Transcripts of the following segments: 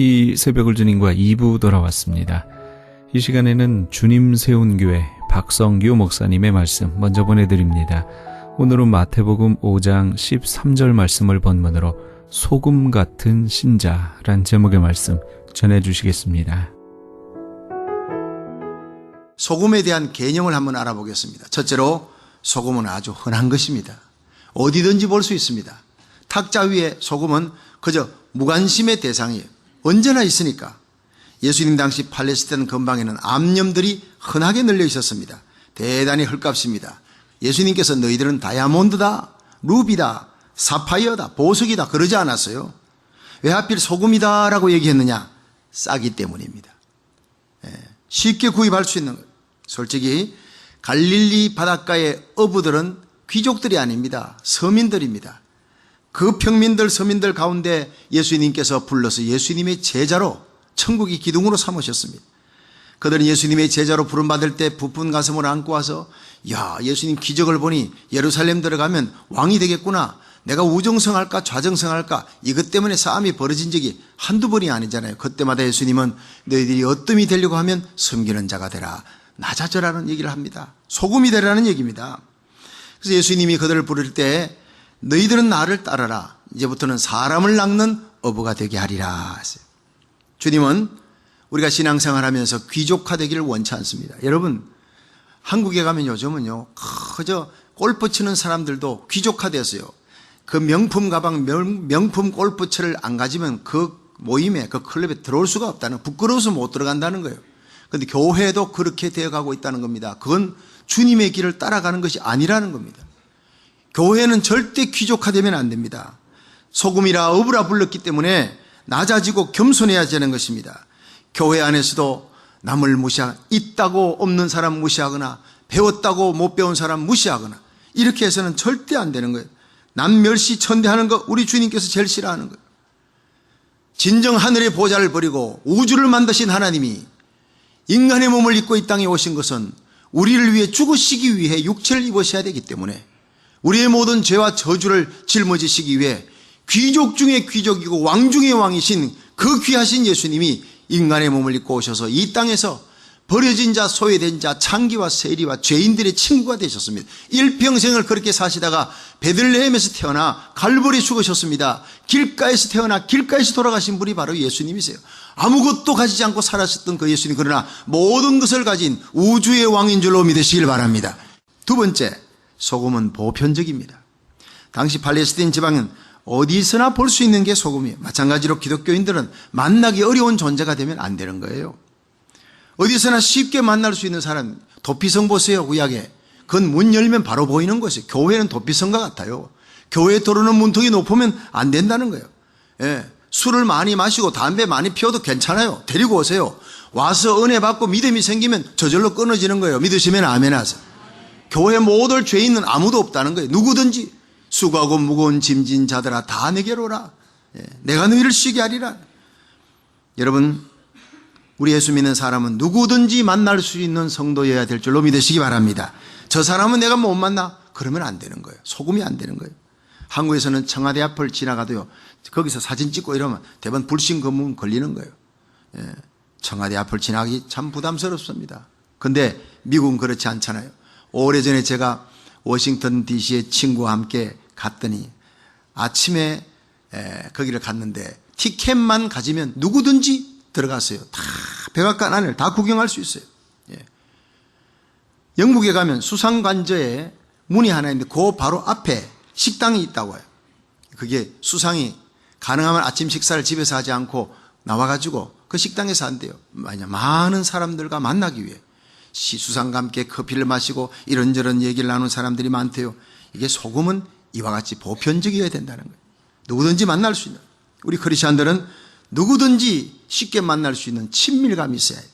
이 새벽을 주님과 2부 돌아왔습니다. 이 시간에는 주님 세운 교회 박성규 목사님의 말씀 먼저 보내드립니다. 오늘은 마태복음 5장 13절 말씀을 본문으로 소금 같은 신자란 제목의 말씀 전해주시겠습니다. 소금에 대한 개념을 한번 알아보겠습니다. 첫째로 소금은 아주 흔한 것입니다. 어디든지 볼 수 있습니다. 탁자 위에 소금은 그저 무관심의 대상이에요. 언제나 있으니까. 예수님 당시 팔레스타인 근방에는 암염들이 흔하게 널려 있었습니다. 대단히 헐값입니다. 예수님께서 너희들은 다이아몬드다, 루비다, 사파이어다, 보석이다 그러지 않았어요. 왜 하필 소금이다 라고 얘기했느냐? 싸기 때문입니다. 쉽게 구입할 수 있는 거예요. 솔직히 갈릴리 바닷가의 어부들은 귀족들이 아닙니다. 서민들입니다. 그 평민들 서민들 가운데 예수님께서 불러서 예수님의 제자로 천국의 기둥으로 삼으셨습니다. 그들은 예수님의 제자로 부름받을 때 부푼 가슴을 안고 와서 야, 예수님 기적을 보니 예루살렘 들어가면 왕이 되겠구나. 내가 우정성할까 좌정성할까 이것 때문에 싸움이 벌어진 적이 한두 번이 아니잖아요. 그때마다 예수님은 너희들이 어뜸이 되려고 하면 섬기는 자가 되라, 낮아져라는 얘기를 합니다. 소금이 되라는 얘기입니다. 그래서 예수님이 그들을 부를 때 너희들은 나를 따르라, 이제부터는 사람을 낚는 어부가 되게 하리라 했어요. 주님은 우리가 신앙생활하면서 귀족화되기를 원치 않습니다. 여러분, 한국에 가면 요즘은요 그저 골프 치는 사람들도 귀족화됐어요. 그 명품 가방, 명품 골프채를 안 가지면 그 모임에, 그 클럽에 들어올 수가 없다는, 부끄러워서 못 들어간다는 거예요. 그런데 교회도 그렇게 되어가고 있다는 겁니다. 그건 주님의 길을 따라가는 것이 아니라는 겁니다. 교회는 절대 귀족화되면 안 됩니다. 소금이라 어부라 불렀기 때문에 낮아지고 겸손해야 되는 것입니다. 교회 안에서도 남을 있다고 없는 사람 무시하거나 배웠다고 못 배운 사람 무시하거나 이렇게 해서는 절대 안 되는 거예요. 남 멸시 천대하는 거 우리 주님께서 제일 싫어하는 거예요. 진정 하늘의 보좌를 버리고 우주를 만드신 하나님이 인간의 몸을 입고 이 땅에 오신 것은 우리를 위해 죽으시기 위해 육체를 입으셔야 되기 때문에 우리의 모든 죄와 저주를 짊어지시기 위해 귀족 중에 귀족이고 왕 중에 왕이신 그 귀하신 예수님이 인간의 몸을 입고 오셔서 이 땅에서 버려진 자, 소외된 자, 창기와 세리와 죄인들의 친구가 되셨습니다. 일평생을 그렇게 사시다가 베들레헴에서 태어나 갈보리 죽으셨습니다. 길가에서 태어나 길가에서 돌아가신 분이 바로 예수님이세요. 아무것도 가지지 않고 살았었던 그 예수님, 그러나 모든 것을 가진 우주의 왕인 줄로 믿으시길 바랍니다. 두 번째, 소금은 보편적입니다. 당시 팔레스타인 지방은 어디서나 볼 수 있는 게 소금이에요. 마찬가지로 기독교인들은 만나기 어려운 존재가 되면 안 되는 거예요. 어디서나 쉽게 만날 수 있는 사람, 도피성 보세요, 구약에. 그건 문 열면 바로 보이는 것이에요. 교회는 도피성과 같아요. 교회 들어오는 문턱이 높으면 안 된다는 거예요. 술을 많이 마시고 담배 많이 피워도 괜찮아요. 데리고 오세요. 와서 은혜 받고 믿음이 생기면 저절로 끊어지는 거예요. 믿으시면 아멘 하세요. 교회 못 올 죄인은 아무도 없다는 거예요. 누구든지 수고하고 무거운 짐진 자들아 다 내게로 오라. 내가 너희를 쉬게 하리라. 여러분, 우리 예수 믿는 사람은 누구든지 만날 수 있는 성도여야 될 줄로 믿으시기 바랍니다. 저 사람은 내가 못 만나? 그러면 안 되는 거예요. 소금이 안 되는 거예요. 한국에서는 청와대 앞을 지나가도요, 거기서 사진 찍고 이러면 대부분 불신 검문 걸리는 거예요. 청와대 앞을 지나가기 참 부담스럽습니다. 근데 미국은 그렇지 않잖아요. 오래전에 제가 워싱턴 DC의 친구와 함께 갔더니 아침에 거기를 갔는데 티켓만 가지면 누구든지 들어갔어요. 다 백악관 안을 다 구경할 수 있어요. 영국에 가면 수상관저에 문이 하나 있는데 그 바로 앞에 식당이 있다고 해요. 그게 수상이 가능하면 아침 식사를 집에서 하지 않고 나와가지고 그 식당에서 한대요. 많은 사람들과 만나기 위해 수상과 함께 커피를 마시고 이런저런 얘기를 나누는 사람들이 많대요. 이게 소금은 이와 같이 보편적이어야 된다는 거예요. 누구든지 만날 수 있는, 우리 크리스천들은 누구든지 쉽게 만날 수 있는 친밀감이 있어야 해요.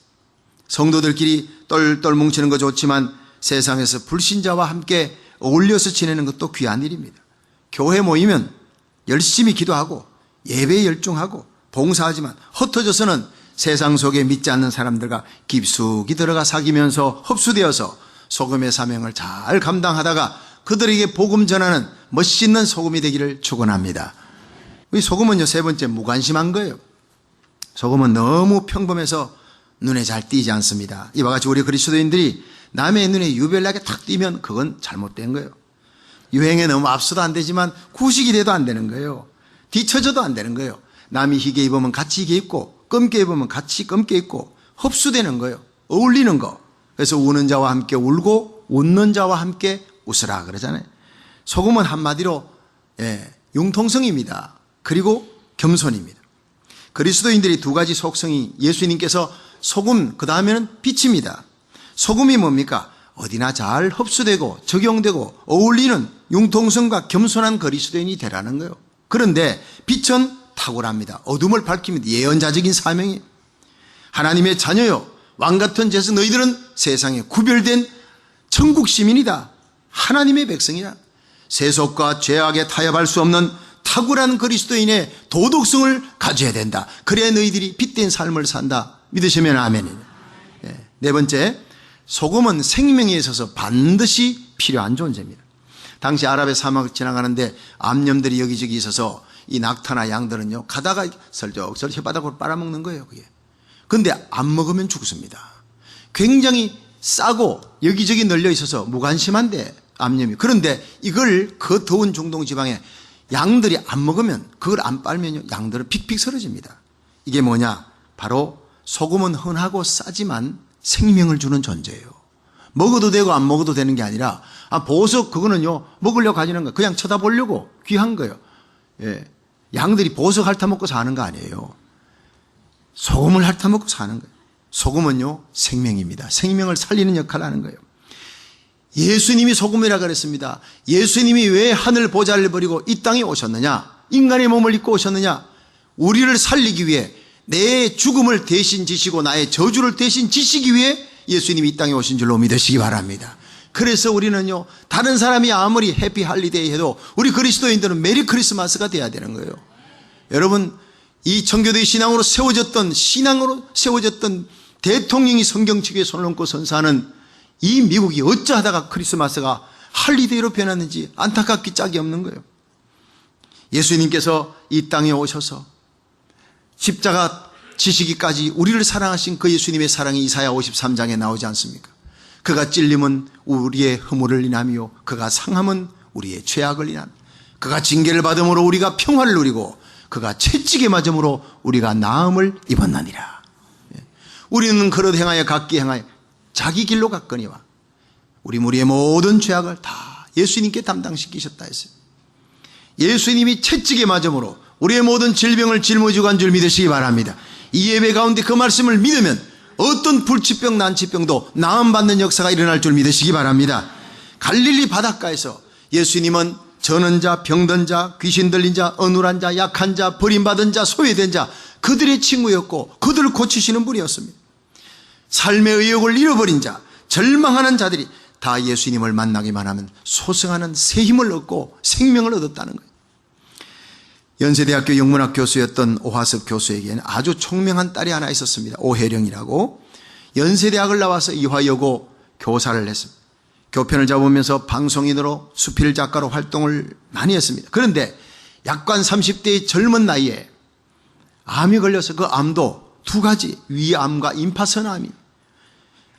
성도들끼리 똘똘 뭉치는 거 좋지만 세상에서 불신자와 함께 어울려서 지내는 것도 귀한 일입니다. 교회 모이면 열심히 기도하고 예배에 열중하고 봉사하지만 흩어져서는 세상 속에 믿지 않는 사람들과 깊숙이 들어가 사귀면서 흡수되어서 소금의 사명을 잘 감당하다가 그들에게 복음 전하는 멋있는 소금이 되기를 축원합니다. 이 소금은요, 세 번째 무관심한 거예요. 소금은 너무 평범해서 눈에 잘 띄지 않습니다. 이와 같이 우리 그리스도인들이 남의 눈에 유별나게 탁 띄면 그건 잘못된 거예요. 유행에 너무 앞서도 안 되지만 구식이 돼도 안 되는 거예요. 뒤처져도 안 되는 거예요. 남이 희게 입으면 같이 희게 입고 검게 입으면 같이 검게 입고 흡수되는 거예요. 어울리는 거. 그래서 우는 자와 함께 울고 웃는 자와 함께 웃으라 그러잖아요. 소금은 한마디로 융통성입니다. 그리고 겸손입니다. 그리스도인들이 두 가지 속성이 예수님께서 소금 그 다음에는 빛입니다. 소금이 뭡니까? 어디나 잘 흡수되고 적용되고 어울리는 융통성과 겸손한 그리스도인이 되라는 거예요. 그런데 빛은 탁월합니다. 어둠을 밝힙니다. 예언자적인 사명이 하나님의 자녀요 왕같은 제사 너희들은 세상에 구별된 천국 시민이다. 하나님의 백성이라. 세속과 죄악에 타협할 수 없는 탁월한 그리스도인의 도덕성을 가져야 된다. 그래야 너희들이 빛된 삶을 산다. 믿으시면 아멘입니다. 네 번째, 소금은 생명에 있어서 반드시 필요한 존재입니다. 당시 아랍의 사막을 지나가는데 암염들이 여기저기 있어서 이 낙타나 양들은요 가다가 설적설적 혓바닥으로 빨아먹는 거예요. 그게. 근데 안 먹으면 죽습니다. 굉장히 싸고 여기저기 널려 있어서 무관심한데 암염이. 그런데 이걸 그 더운 중동 지방에 양들이 안 먹으면, 그걸 안 빨면요 양들은 픽픽 쓰러집니다. 이게 뭐냐? 바로 소금은 흔하고 싸지만 생명을 주는 존재예요. 먹어도 되고 안 먹어도 되는 게 아니라 보석 그거는요 먹으려고 가지는 거예요. 그냥 쳐다보려고 귀한 거예요. 양들이 보석 핥아먹고 사는 거 아니에요. 소금을 핥아먹고 사는 거예요. 소금은요 생명입니다. 생명을 살리는 역할을 하는 거예요. 예수님이 소금이라 그랬습니다. 예수님이 왜 하늘 보좌를 버리고 이 땅에 오셨느냐? 인간의 몸을 입고 오셨느냐? 우리를 살리기 위해, 내 죽음을 대신 지시고 나의 저주를 대신 지시기 위해 예수님이 이 땅에 오신 줄로 믿으시기 바랍니다. 그래서 우리는요 다른 사람이 아무리 해피 할리데이 해도 우리 그리스도인들은 메리 크리스마스가 돼야 되는 거예요. 여러분, 이 청교도의 신앙으로 세워졌던 대통령이 성경 측에 손을 얹고 선사하는 이 미국이 어찌하다가 크리스마스가 할리데이로 변했는지 안타깝기 짝이 없는 거예요. 예수님께서 이 땅에 오셔서 십자가 지시기까지 우리를 사랑하신 그 예수님의 사랑이 이사야 53장에 나오지 않습니까? 그가 찔림은 우리의 허물을 인하며 그가 상함은 우리의 죄악을 인하며 그가 징계를 받음으로 우리가 평화를 누리고 그가 채찍에 맞음으로 우리가 나음을 입었나니라. 우리는 그릇 행하여 각기 행하여 자기 길로 갔거니와 우리 무리의 모든 죄악을 다 예수님께 담당시키셨다 했어요. 예수님이 채찍에 맞음으로 우리의 모든 질병을 짊어지고 간 줄 믿으시기 바랍니다. 이 예배 가운데 그 말씀을 믿으면 어떤 불치병 난치병도 나음받는 역사가 일어날 줄 믿으시기 바랍니다. 갈릴리 바닷가에서 예수님은 저는 자, 병든 자, 귀신 들린 자, 어눌한 자, 약한 자, 버림받은 자, 소외된 자, 그들의 친구였고 그들을 고치시는 분이었습니다. 삶의 의욕을 잃어버린 자, 절망하는 자들이 다 예수님을 만나기만 하면 소생하는 새 힘을 얻고 생명을 얻었다는 거예요. 연세대학교 영문학 교수였던 오화섭 교수에게는 아주 총명한 딸이 하나 있었습니다. 오혜령이라고. 연세대학을 나와서 이화여고 교사를 했습니다. 교편을 잡으면서 방송인으로 수필 작가로 활동을 많이 했습니다. 그런데 약관 30대의 젊은 나이에 암이 걸려서 그 암도 두 가지, 위암과 임파선암이,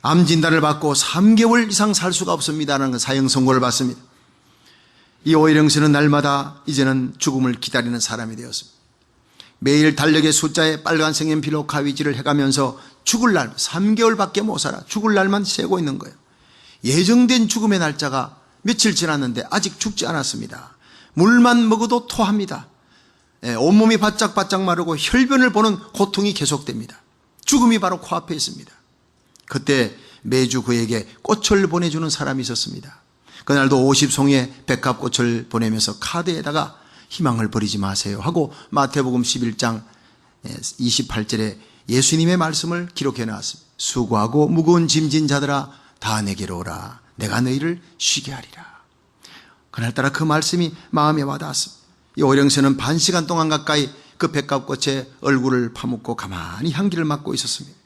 암 진단을 받고 3개월 이상 살 수가 없습니다라는 사형 선고를 받습니다. 이 오혜령 씨는 날마다 이제는 죽음을 기다리는 사람이 되었습니다. 매일 달력의 숫자에 빨간 색연필로 가위질을 해가면서 죽을 날 3개월밖에 못 살아 죽을 날만 세고 있는 거예요. 예정된 죽음의 날짜가 며칠 지났는데 아직 죽지 않았습니다. 물만 먹어도 토합니다. 온몸이 바짝바짝 마르고 혈변을 보는 고통이 계속됩니다. 죽음이 바로 코앞에 있습니다. 그때 매주 그에게 꽃을 보내주는 사람이 있었습니다. 그날도 50송이의 백합꽃을 보내면서 카드에다가 희망을 버리지 마세요 하고 마태복음 11장 28절에 예수님의 말씀을 기록해 놨습니다. 수고하고 무거운 짐진 자들아 다 내게로 오라. 내가 너희를 쉬게 하리라. 그날따라 그 말씀이 마음에 와닿았습니다. 이 오령새는 반 시간 동안 가까이 그 백합꽃에 얼굴을 파묻고 가만히 향기를 맡고 있었습니다.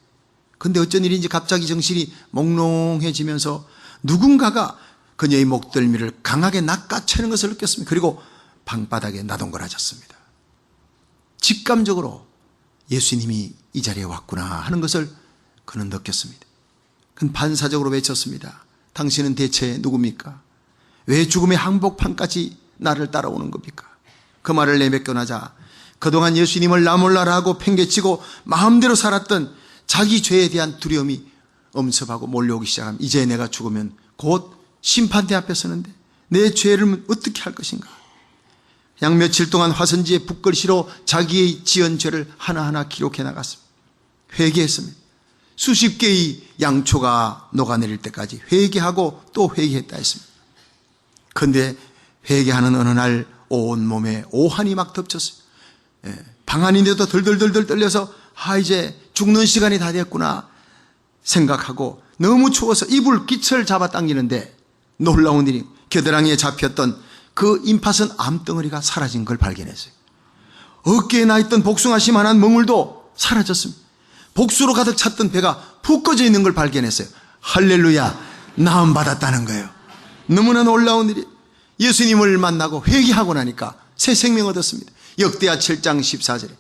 그런데 어쩐 일인지 갑자기 정신이 몽롱해지면서 누군가가 그녀의 목덜미를 강하게 낚아채는 것을 느꼈습니다. 그리고 방바닥에 나동거라졌습니다. 직감적으로 예수님이 이 자리에 왔구나 하는 것을 그는 느꼈습니다. 그는 반사적으로 외쳤습니다. 당신은 대체 누굽니까? 왜 죽음의 항복판까지 나를 따라오는 겁니까? 그 말을 내뱉겨나자 그동안 예수님을 나 몰라라 하고 팽개치고 마음대로 살았던 자기 죄에 대한 두려움이 엄습하고 몰려오기 시작합니다. 이제 내가 죽으면 곧 심판대 앞에 서는데 내 죄를 어떻게 할 것인가? 그냥 며칠 동안 화선지에 붓글씨로 자기의 지은 죄를 하나하나 기록해 나갔습니다. 회개했습니다. 수십 개의 양초가 녹아내릴 때까지 회개하고 또 회개했다 했습니다. 그런데 회개하는 어느 날 온몸에 오한이 막 덮쳤어요. 방 안인데도 덜덜덜덜 떨려서 이제 죽는 시간이 다 됐구나 생각하고 너무 추워서 이불 깃을 잡아당기는데 놀라운 일이 겨드랑이에 잡혔던 그 임파선 암덩어리가 사라진 걸 발견했어요. 어깨에 나있던 복숭아씨만한 멍울도 사라졌습니다. 복수로 가득 찼던 배가 푹 꺼져 있는 걸 발견했어요. 할렐루야, 나음 받았다는 거예요. 너무나 놀라운 일이 예수님을 만나고 회개하고 나니까 새 생명 얻었습니다. 역대하 7장 14절에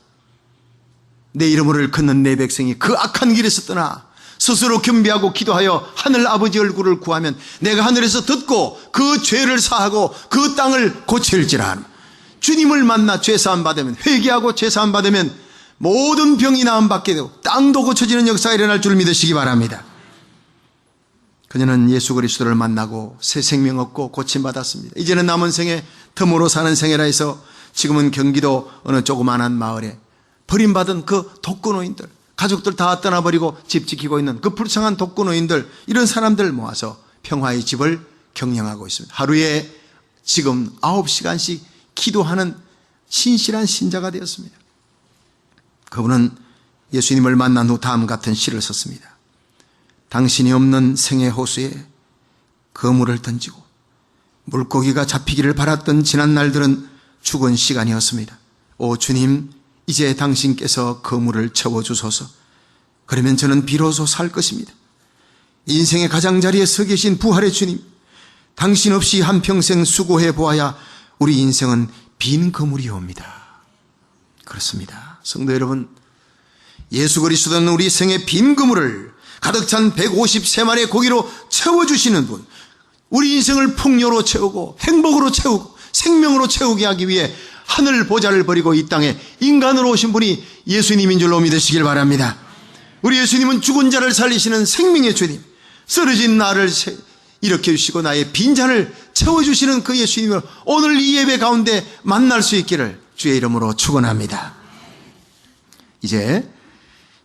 내 이름을 걷는 내 백성이 그 악한 길에서 떠나 스스로 겸비하고 기도하여 하늘 아버지 얼굴을 구하면 내가 하늘에서 듣고 그 죄를 사하고 그 땅을 고칠지라. 주님을 만나 죄사함 받으면, 회개하고 죄사함 받으면 모든 병이 나음 받게 되고 땅도 고쳐지는 역사가 일어날 줄 믿으시기 바랍니다. 그녀는 예수 그리스도를 만나고 새 생명 얻고 고침받았습니다. 이제는 남은 생에 덤으로 사는 생애라 해서 지금은 경기도 어느 조그마한 마을에 버림받은 그 독거노인들, 가족들 다 떠나버리고 집 지키고 있는 그 불쌍한 독거노인들, 이런 사람들 모아서 평화의 집을 경영하고 있습니다. 하루에 지금 9시간씩 기도하는 신실한 신자가 되었습니다. 그분은 예수님을 만난 후 다음 같은 시를 썼습니다. 당신이 없는 생의 호수에 그물을 던지고 물고기가 잡히기를 바랐던 지난 날들은 죽은 시간이었습니다. 오 주님, 이제 당신께서 그물을 채워주소서. 그러면 저는 비로소 살 것입니다. 인생의 가장자리에 서 계신 부활의 주님, 당신 없이 한평생 수고해 보아야 우리 인생은 빈 그물이옵니다. 그렇습니다. 성도 여러분, 예수 그리스도는 우리 생의 빈 그물을 가득 찬 153마리의 고기로 채워주시는 분, 우리 인생을 풍요로 채우고 행복으로 채우고 생명으로 채우게 하기 위해 하늘 보좌를 버리고 이 땅에 인간으로 오신 분이 예수님인 줄로 믿으시길 바랍니다. 우리 예수님은 죽은 자를 살리시는 생명의 주님, 쓰러진 나를 일으켜주시고 나의 빈잔을 채워주시는 그 예수님을 오늘 이 예배 가운데 만날 수 있기를 주의 이름으로 축원합니다. 이제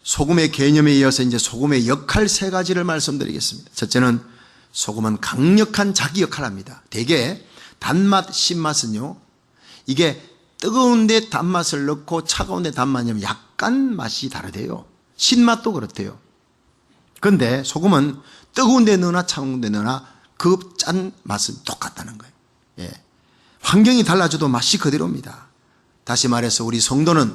소금의 개념에 이어서 이제 소금의 역할 3가지를 말씀드리겠습니다. 첫째는 소금은 강력한 자기 역할을 합니다. 대개 단맛, 신맛은요, 이게 뜨거운데 단맛을 넣고 차가운데 단맛이 넣으면 약간 맛이 다르대요. 신맛도 그렇대요. 그런데 소금은 뜨거운데 넣으나 차가운데 넣으나 그 짠 맛은 똑같다는 거예요. 예. 환경이 달라져도 맛이 그대로입니다. 다시 말해서 우리 성도는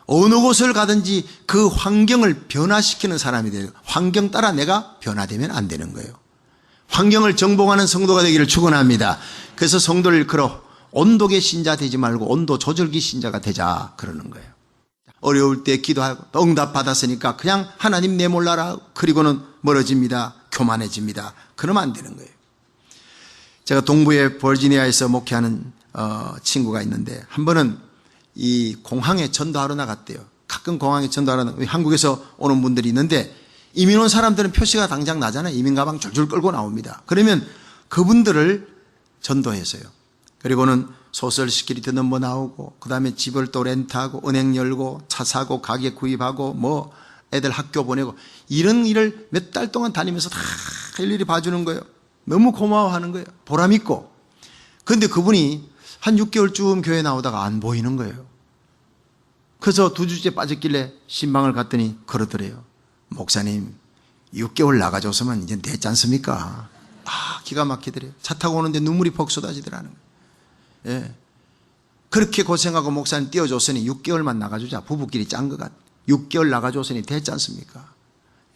어느 곳을 가든지 그 환경을 변화시키는 사람이 돼요. 환경 따라 내가 변화되면 안 되는 거예요. 환경을 정복하는 성도가 되기를 축원합니다. 그래서 성도를 일컬어 온도계 신자 되지 말고 온도 조절기 신자가 되자 그러는 거예요. 어려울 때 기도하고 응답 받았으니까 그냥 하나님 내몰라라 그리고는 멀어집니다. 교만해집니다. 그러면 안 되는 거예요. 제가 동부의 버지니아에서 목회하는 친구가 있는데 한 번은 이 공항에 전도하러 나갔대요. 가끔 공항에 전도하러 한국에서 오는 분들이 있는데 이민 온 사람들은 표시가 당장 나잖아요. 이민 가방 줄줄 끌고 나옵니다. 그러면 그분들을 전도했어요. 그리고는 소설 시큐리티 넘버 나오고 그 다음에 집을 또 렌트하고 은행 열고 차 사고 가게 구입하고 뭐 애들 학교 보내고 이런 일을 몇 달 동안 다니면서 다 일일이 봐주는 거예요. 너무 고마워하는 거예요. 보람 있고. 그런데 그분이 한 6개월쯤 교회 나오다가 안 보이는 거예요. 그래서 2주째 빠졌길래 신방을 갔더니 그러더래요. 목사님 6개월 나가줘서만 이제 됐지 않습니까? 기가 막히더래요. 차 타고 오는데 눈물이 퍽 쏟아지더라는 거예요. 예. 그렇게 고생하고 목사님 띄워줬으니 6개월만 나가주자. 부부끼리 짠 것 같아. 6개월 나가줬으니 됐지 않습니까?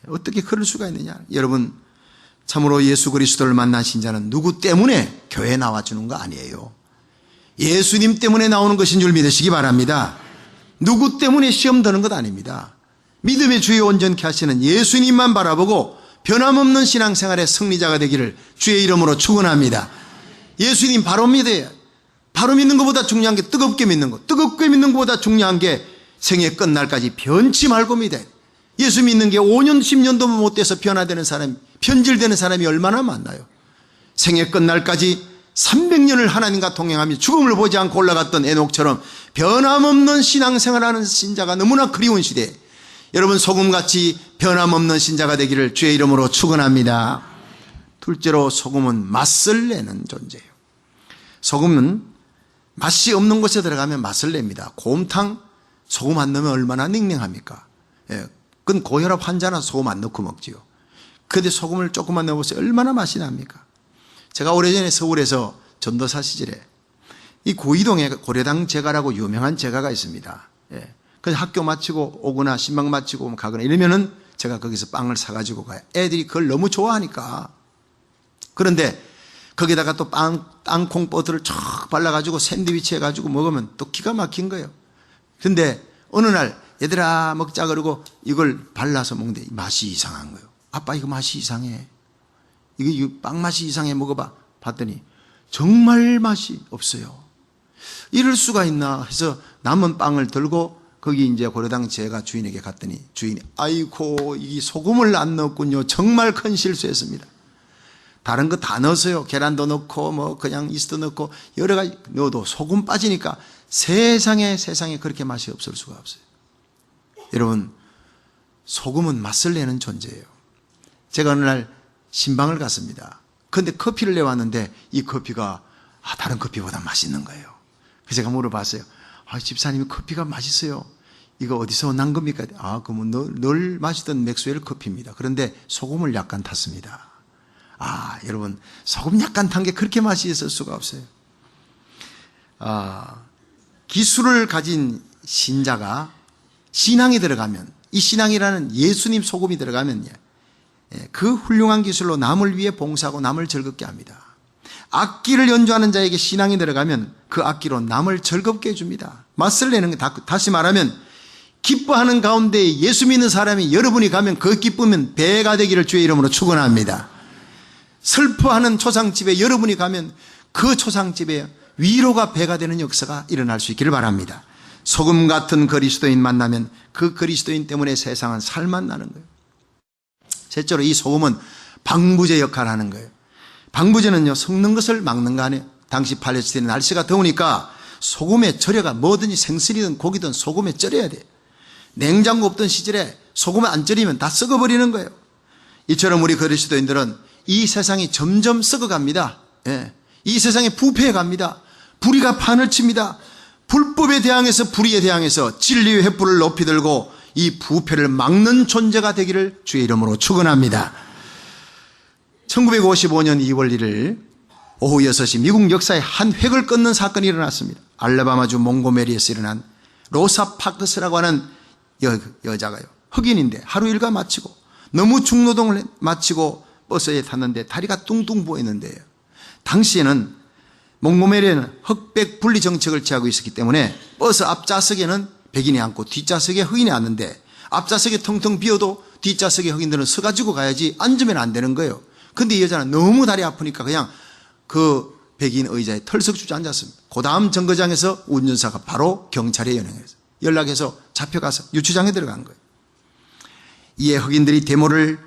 어떻게 그럴 수가 있느냐. 여러분, 참으로 예수 그리스도를 만나신 자는 누구 때문에 교회에 나와주는 거 아니에요. 예수님 때문에 나오는 것인 줄 믿으시기 바랍니다. 누구 때문에 시험 드는 것 아닙니다. 믿음의 주에 온전케 하시는 예수님만 바라보고 변함없는 신앙생활의 승리자가 되기를 주의 이름으로 축원합니다. 예수님 바로 믿어야, 바로 믿는 것보다 중요한 게 뜨겁게 믿는 것, 뜨겁게 믿는 것보다 중요한 게 생애 끝날까지 변치 말고 믿어야 돼. 예수 믿는 게 5년 10년도 못 돼서 변화되는 사람이, 변질되는 사람이 얼마나 많나요? 생애 끝날까지 300년을 하나님과 동행하며 죽음을 보지 않고 올라갔던 에녹처럼 변함없는 신앙생활하는 신자가 너무나 그리운 시대에 여러분 소금같이 변함없는 신자가 되기를 주의 이름으로 축원합니다. 둘째로 소금은 맛을 내는 존재예요. 소금은 맛이 없는 곳에 들어가면 맛을 냅니다. 곰탕 소금 안 넣으면 얼마나 냉랭합니까? 예, 그건 고혈압 환자나 소금 안 넣고 먹지요. 그런데 소금을 조금만 넣어보세요. 얼마나 맛이 납니까? 제가 오래전에 서울에서 전도사 시절에 이 구이동에 고려당 제과라고 유명한 제과가 있습니다. 예. 그래서 학교 마치고 오거나 신방 마치고 가거나 이러면은 제가 거기서 빵을 사가지고 가요. 애들이 그걸 너무 좋아하니까. 그런데 거기다가 또 땅콩 버터를 쫙 발라가지고 샌드위치 해가지고 먹으면 또 기가 막힌 거예요. 그런데 어느 날 얘들아 먹자 그러고 이걸 발라서 먹는데 맛이 이상한 거예요. 아빠 이거 맛이 이상해. 이거 빵 맛이 이상해 먹어봐. 봤더니 정말 맛이 없어요. 이럴 수가 있나 해서 남은 빵을 들고 거기 이제 고려당 제가 주인에게 갔더니 주인이 아이고 이 소금을 안 넣었군요. 정말 큰 실수했습니다. 다른 거 다 넣었어요. 계란도 넣고 뭐 그냥 이스트 넣고 여러 가지 넣어도 소금 빠지니까 세상에 그렇게 맛이 없을 수가 없어요. 여러분 소금은 맛을 내는 존재예요. 제가 어느 날 신방을 갔습니다. 그런데 커피를 내왔는데 이 커피가 다른 커피보다 맛있는 거예요. 그래서 제가 물어봤어요. 집사님이 커피가 맛있어요. 이거 어디서 난 겁니까? 그러면 늘 마시던 맥스웰 커피입니다. 그런데 소금을 약간 탔습니다. 여러분 소금 약간 탄 게 그렇게 맛이 있을 수가 없어요. 기술을 가진 신자가 신앙이 들어가면, 이 신앙이라는 예수님 소금이 들어가면 그 훌륭한 기술로 남을 위해 봉사하고 남을 즐겁게 합니다. 악기를 연주하는 자에게 신앙이 들어가면 그 악기로 남을 즐겁게 해줍니다. 맛을 내는 게 다시 말하면 기뻐하는 가운데 예수 믿는 사람이 여러분이 가면 그 기쁨은 배가 되기를 주의 이름으로 축원합니다. 슬퍼하는 초상집에 여러분이 가면 그 초상집에 위로가 배가 되는 역사가 일어날 수 있기를 바랍니다. 소금 같은 그리스도인 만나면 그 그리스도인 때문에 세상은 살맛 나는 거예요. 셋째로 이 소금은 방부제 역할을 하는 거예요. 방부제는요 섞는 것을 막는 거 아니에요. 당시 팔레스타인 날씨가 더우니까 소금에 절여가 뭐든지 생선이든 고기든 소금에 절여야 돼요. 냉장고 없던 시절에 소금을 안 절이면 다 썩어버리는 거예요. 이처럼 우리 그리스도인들은 이 세상이 점점 썩어갑니다. 이 세상이 부패해갑니다. 불의가 판을 칩니다. 불법에 대항해서 불의에 대항해서 진리의 횃불을 높이 들고 이 부패를 막는 존재가 되기를 주의 이름으로 축원합니다. 1955년 2월 1일 오후 6시 미국 역사에 한 획을 끊는 사건이 일어났습니다. 알라바마주 몽고메리에서 일어난 로사 파크스라고 하는 여자가요. 흑인인데 하루 일과 마치고 너무 중노동을 마치고 버스에 탔는데 다리가 뚱뚱 부어있는데요. 당시에는 몽고메리에는 흑백 분리 정책을 취하고 있었기 때문에 버스 앞좌석에는 백인이 앉고 뒷좌석에 흑인이 앉는데 앞좌석에 텅텅 비어도 뒷좌석에 흑인들은 서가지고 가야지 앉으면 안 되는 거예요. 근데 이 여자는 너무 다리 아프니까 그냥 그 백인 의자에 털썩 주저 앉았습니다. 그 다음 정거장에서 운전사가 바로 경찰에 연락해서 잡혀가서 유치장에 들어간 거예요. 이에 흑인들이 데모를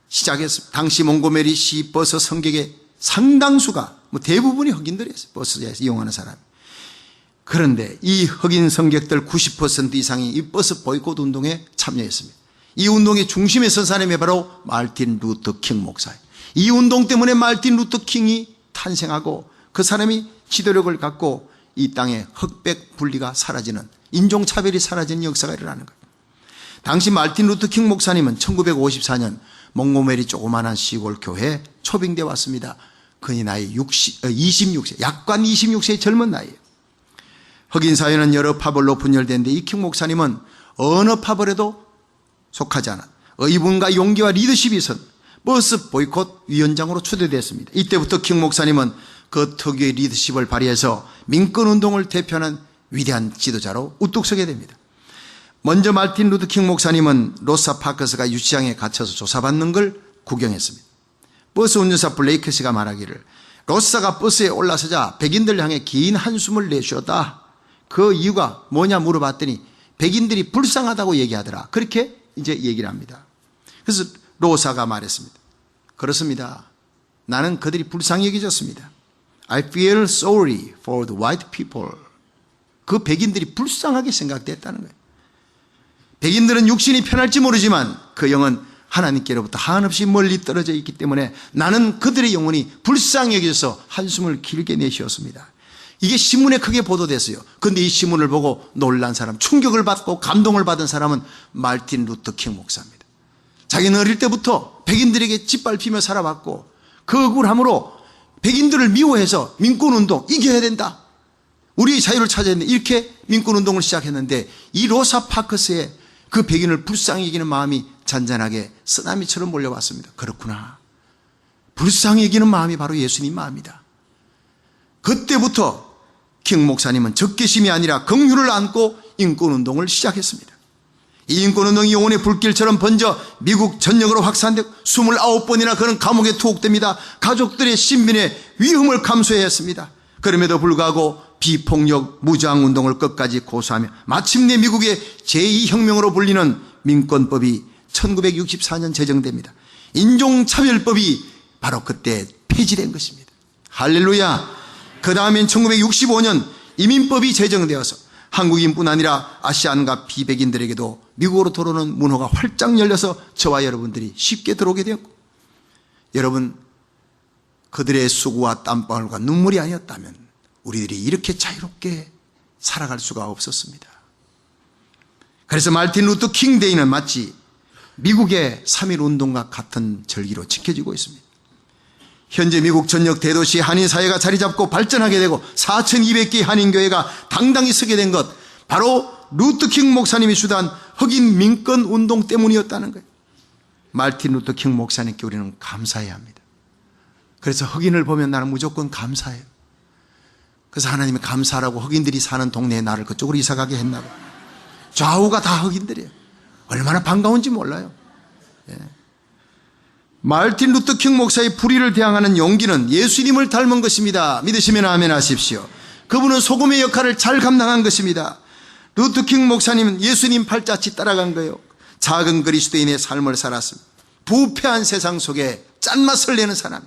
시작했습니다. 당시 몽고메리 시 버스 승객의 상당수가 대부분이 흑인들이었어요. 버스에서 이용하는 사람이. 그런데 이 흑인 승객들 90% 이상이 이 버스 보이콧 운동에 참여했습니다. 이 운동의 중심에 선 사람이 바로 마틴 루터 킹 목사예요. 이 운동 때문에 마틴 루터 킹이 탄생하고 그 사람이 지도력을 갖고 이 땅에 흑백 분리가 사라지는, 인종차별이 사라지는 역사가 일어나는 거예요. 당시 마틴 루터 킹 목사님은 1954년 몽고메리 조그마한 시골 교회에 초빙돼 왔습니다. 그의 나이 26세, 약관 26세의 젊은 나이예요. 흑인 사회는 여러 파벌로 분열되는데 이 킹 목사님은 어느 파벌에도 속하지 않아 의분과 용기와 리더십이 선 버스 보이콧 위원장으로 초대됐습니다. 이때부터 킹 목사님은 그 특유의 리더십을 발휘해서 민권운동을 대표하는 위대한 지도자로 우뚝 서게 됩니다. 먼저 말틴 루터 킹 목사님은 로사 파커스가 유치장에 갇혀서 조사받는 걸 구경했습니다. 버스 운전사 블레이크 씨가 말하기를 로사가 버스에 올라서자 백인들 향해 긴 한숨을 내쉬었다. 그 이유가 뭐냐 물어봤더니 백인들이 불쌍하다고 얘기하더라. 그렇게 이제 얘기를 합니다. 그래서 로사가 말했습니다. 그렇습니다. 나는 그들이 불쌍히 여겨졌습니다. I feel sorry for the white people. 그 백인들이 불쌍하게 생각됐다는 거예요. 백인들은 육신이 편할지 모르지만 그 영은 하나님께로부터 한없이 멀리 떨어져 있기 때문에 나는 그들의 영혼이 불쌍히 여겨져서 한숨을 길게 내쉬었습니다. 이게 신문에 크게 보도됐어요. 그런데 이 신문을 보고 놀란 사람, 충격을 받고 감동을 받은 사람은 말틴 루터 킹 목사입니다. 자기는 어릴 때부터 백인들에게 짓밟히며 살아왔고 그 억울함으로 백인들을 미워해서 민권운동 이겨야 된다. 우리의 자유를 찾아야 된다. 이렇게 민권운동을 시작했는데 이 로사 파커스의 그 백인을 불쌍히 여기는 마음이 잔잔하게 쓰나미처럼 몰려왔습니다. 그렇구나. 불쌍히 여기는 마음이 바로 예수님 마음이다. 그때부터 킹 목사님은 적개심이 아니라 긍휼을 안고 인권운동을 시작했습니다. 이 인권운동이 영혼의 불길처럼 번져 미국 전역으로 확산되고 29번이나 그는 감옥에 투옥됩니다. 가족들의 신변의 위험을 감수해야 했습니다. 그럼에도 불구하고 비폭력 무저항운동을 끝까지 고수하며 마침내 미국의 제2혁명으로 불리는 민권법이 1964년 제정됩니다. 인종차별법이 바로 그때 폐지된 것입니다. 할렐루야. 그 다음엔 1965년 이민법이 제정되어서 한국인뿐 아니라 아시안과 비백인들에게도 미국으로 들어오는 문호가 활짝 열려서 저와 여러분들이 쉽게 들어오게 되었고, 여러분 그들의 수고와 땀방울과 눈물이 아니었다면 우리들이 이렇게 자유롭게 살아갈 수가 없었습니다. 그래서 말틴 루터 킹 데이는 마치 미국의 3.1운동과 같은 절기로 지켜지고 있습니다. 현재 미국 전역 대도시 한인사회가 자리잡고 발전하게 되고 4,200개의 한인교회가 당당히 서게 된 것, 바로 루터 킹 목사님이 주도한 흑인 민권운동 때문이었다는 거예요. 말틴 루터 킹 목사님께 우리는 감사해야 합니다. 그래서 흑인을 보면 나는 무조건 감사해요. 그래서 하나님이 감사하라고 흑인들이 사는 동네에 나를 그쪽으로 이사가게 했나 봐요. 좌우가 다 흑인들이에요. 얼마나 반가운지 몰라요. 예. 말틴 루터 킹 목사의 불의를 대항하는 용기는 예수님을 닮은 것입니다. 믿으시면 아멘 하십시오. 그분은 소금의 역할을 잘 감당한 것입니다. 루터 킹 목사님은 예수님 팔자치 따라간 거예요. 작은 그리스도인의 삶을 살았습니다. 부패한 세상 속에 짠맛을 내는 사람.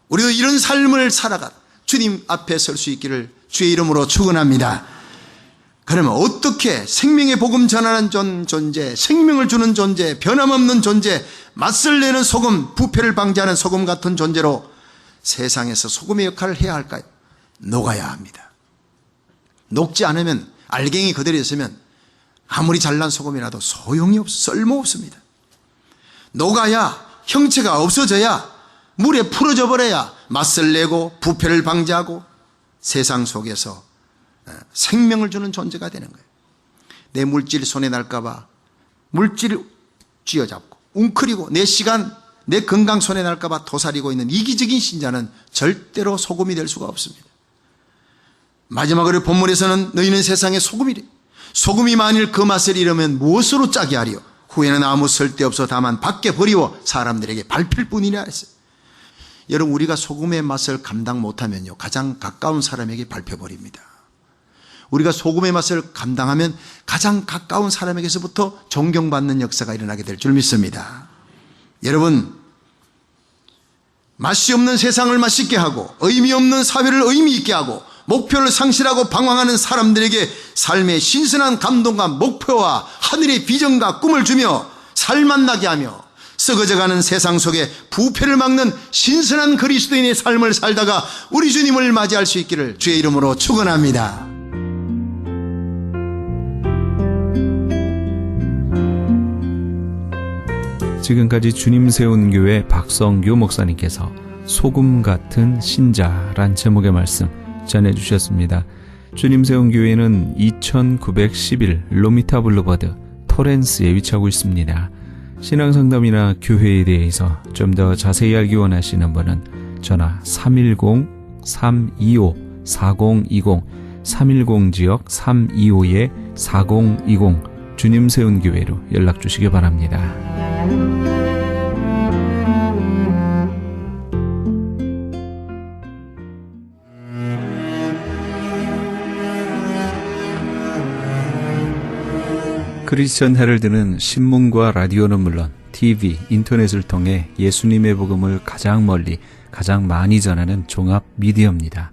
우리도 이런 삶을 살아가 주님 앞에 설 수 있기를 주의 이름으로 축원합니다. 그러면 어떻게 생명의 복음 전하는 존재, 생명을 주는 존재, 변함없는 존재, 맛을 내는 소금, 부패를 방지하는 소금 같은 존재로 세상에서 소금의 역할을 해야 할까요? 녹아야 합니다. 녹지 않으면, 알갱이 그대로 있으면 아무리 잘난 소금이라도 소용이 쓸모없습니다. 녹아야, 형체가 없어져야, 물에 풀어져 버려야 맛을 내고 부패를 방지하고 세상 속에서 생명을 주는 존재가 되는 거예요. 내 물질 손에 날까 봐 물질을 쥐어잡고 웅크리고 내 시간, 내 건강 손에 날까 봐 도사리고 있는 이기적인 신자는 절대로 소금이 될 수가 없습니다. 마지막으로 본문에서는 너희는 세상의 소금이래. 소금이 만일 그 맛을 잃으면 무엇으로 짜게 하리요? 후에는 아무 쓸데없어 다만 밖에 버리워 사람들에게 밟힐 뿐이라 했어요. 여러분, 우리가 소금의 맛을 감당 못하면요, 가장 가까운 사람에게 밟혀버립니다. 우리가 소금의 맛을 감당하면 가장 가까운 사람에게서부터 존경받는 역사가 일어나게 될 줄 믿습니다. 여러분, 맛이 없는 세상을 맛있게 하고 의미 없는 사회를 의미 있게 하고 목표를 상실하고 방황하는 사람들에게 삶의 신선한 감동과 목표와 하늘의 비전과 꿈을 주며 살맛나게 하며 썩어져가는 세상 속에 부패를 막는 신선한 그리스도인의 삶을 살다가 우리 주님을 맞이할 수 있기를 주의 이름으로 축원합니다. 지금까지 주님 세운 교회 박성규 목사님께서 소금 같은 신자란 제목의 말씀 전해주셨습니다. 주님 세운 교회는 2911 로미타 블루버드 토렌스에 위치하고 있습니다. 신앙상담이나 교회에 대해서 좀 더 자세히 알기 원하시는 분은 전화 310-325-4020 310지역 325-4020 주님 세운 교회로 연락 주시기 바랍니다. 크리스천 헤럴드는 신문과 라디오는 물론 TV, 인터넷을 통해 예수님의 복음을 가장 멀리, 가장 많이 전하는 종합 미디어입니다.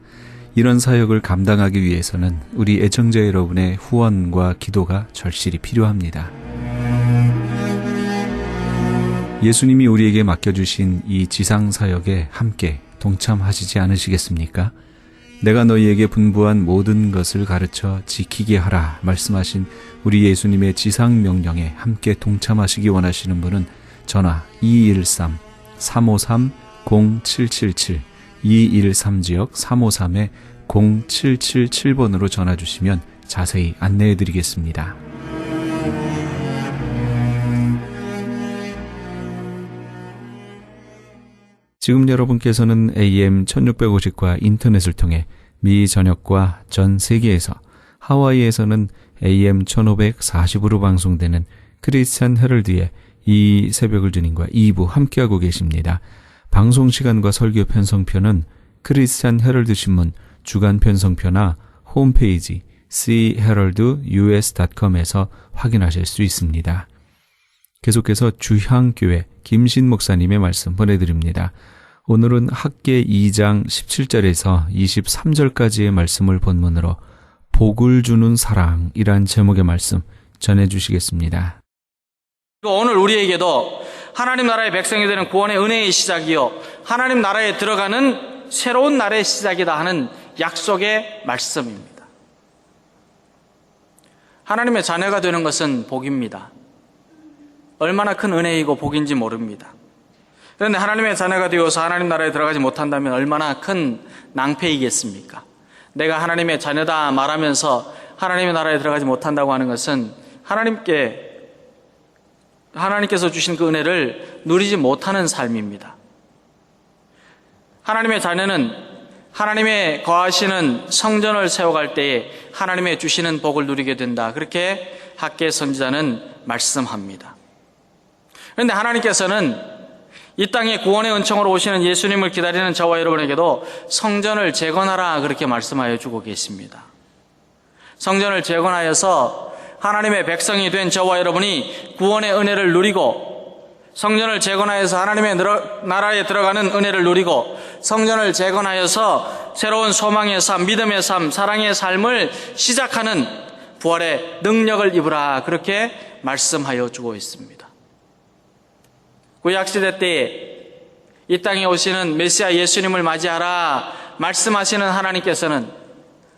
이런 사역을 감당하기 위해서는 우리 애청자 여러분의 후원과 기도가 절실히 필요합니다. 예수님이 우리에게 맡겨주신 이 지상사역에 함께 동참하시지 않으시겠습니까? 내가 너희에게 분부한 모든 것을 가르쳐 지키게 하라 말씀하신 우리 예수님의 지상명령에 함께 동참하시기 원하시는 분은 전화 213-353-0777 213지역 353-0777번으로 전화 주시면 자세히 안내해 드리겠습니다. 지금 여러분께서는 AM 1650과 인터넷을 통해 미 전역과 전 세계에서, 하와이에서는 AM 1540으로 방송되는 크리스찬 헤럴드의 이 새벽을 주님과 2부 함께하고 계십니다. 방송 시간과 설교 편성표는 크리스찬 헤럴드 신문 주간 편성표나 홈페이지 cheraldus.com에서 확인하실 수 있습니다. 계속해서 주향교회 김신 목사님의 말씀 보내드립니다. 오늘은 학계 2장 17절에서 23절까지의 말씀을 본문으로 복을 주는 사랑이란 제목의 말씀 전해주시겠습니다. 오늘 우리에게도 하나님 나라의 백성이 되는 구원의 은혜의 시작이요, 하나님 나라에 들어가는 새로운 날의 시작이다 하는 약속의 말씀입니다. 하나님의 자녀가 되는 것은 복입니다. 얼마나 큰 은혜이고 복인지 모릅니다. 그런데 하나님의 자녀가 되어서 하나님 나라에 들어가지 못한다면 얼마나 큰 낭패이겠습니까? 내가 하나님의 자녀다 말하면서 하나님의 나라에 들어가지 못한다고 하는 것은 하나님께서 주신 그 은혜를 누리지 못하는 삶입니다. 하나님의 자녀는 하나님의 거하시는 성전을 세워갈 때에 하나님의 주시는 복을 누리게 된다. 그렇게 학계 선지자는 말씀합니다. 그런데 하나님께서는 이 땅에 구원의 은총으로 오시는 예수님을 기다리는 저와 여러분에게도 성전을 재건하라 그렇게 말씀하여 주고 계십니다. 성전을 재건하여서 하나님의 백성이 된 저와 여러분이 구원의 은혜를 누리고, 성전을 재건하여서 하나님의 나라에 들어가는 은혜를 누리고, 성전을 재건하여서 새로운 소망의 삶, 믿음의 삶, 사랑의 삶을 시작하는 부활의 능력을 입으라 그렇게 말씀하여 주고 있습니다. 구약시대 때에 이 땅에 오시는 메시아 예수님을 맞이하라 말씀하시는 하나님께서는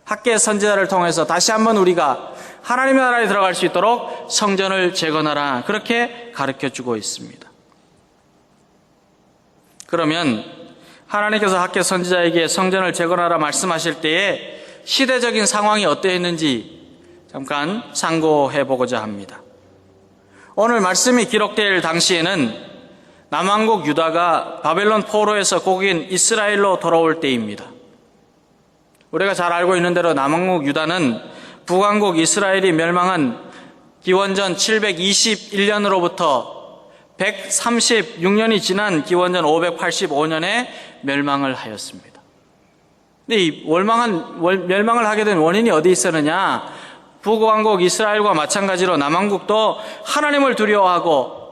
학계 선지자를 통해서 다시 한번 우리가 하나님의 나라에 들어갈 수 있도록 성전을 재건하라 그렇게 가르쳐주고 있습니다. 그러면 하나님께서 학계 선지자에게 성전을 재건하라 말씀하실 때에 시대적인 상황이 어떠했는지 잠깐 상고해 보고자 합니다. 오늘 말씀이 기록될 당시에는 남왕국 유다가 바벨론 포로에서 곡인 이스라엘로 돌아올 때입니다. 우리가 잘 알고 있는 대로 남왕국 유다는 북왕국 이스라엘이 멸망한 기원전 721년으로부터 136년이 지난 기원전 585년에 멸망을 하였습니다. 근데 이 멸망을 하게 된 원인이 어디 있었느냐? 북왕국 이스라엘과 마찬가지로 남왕국도 하나님을 두려워하고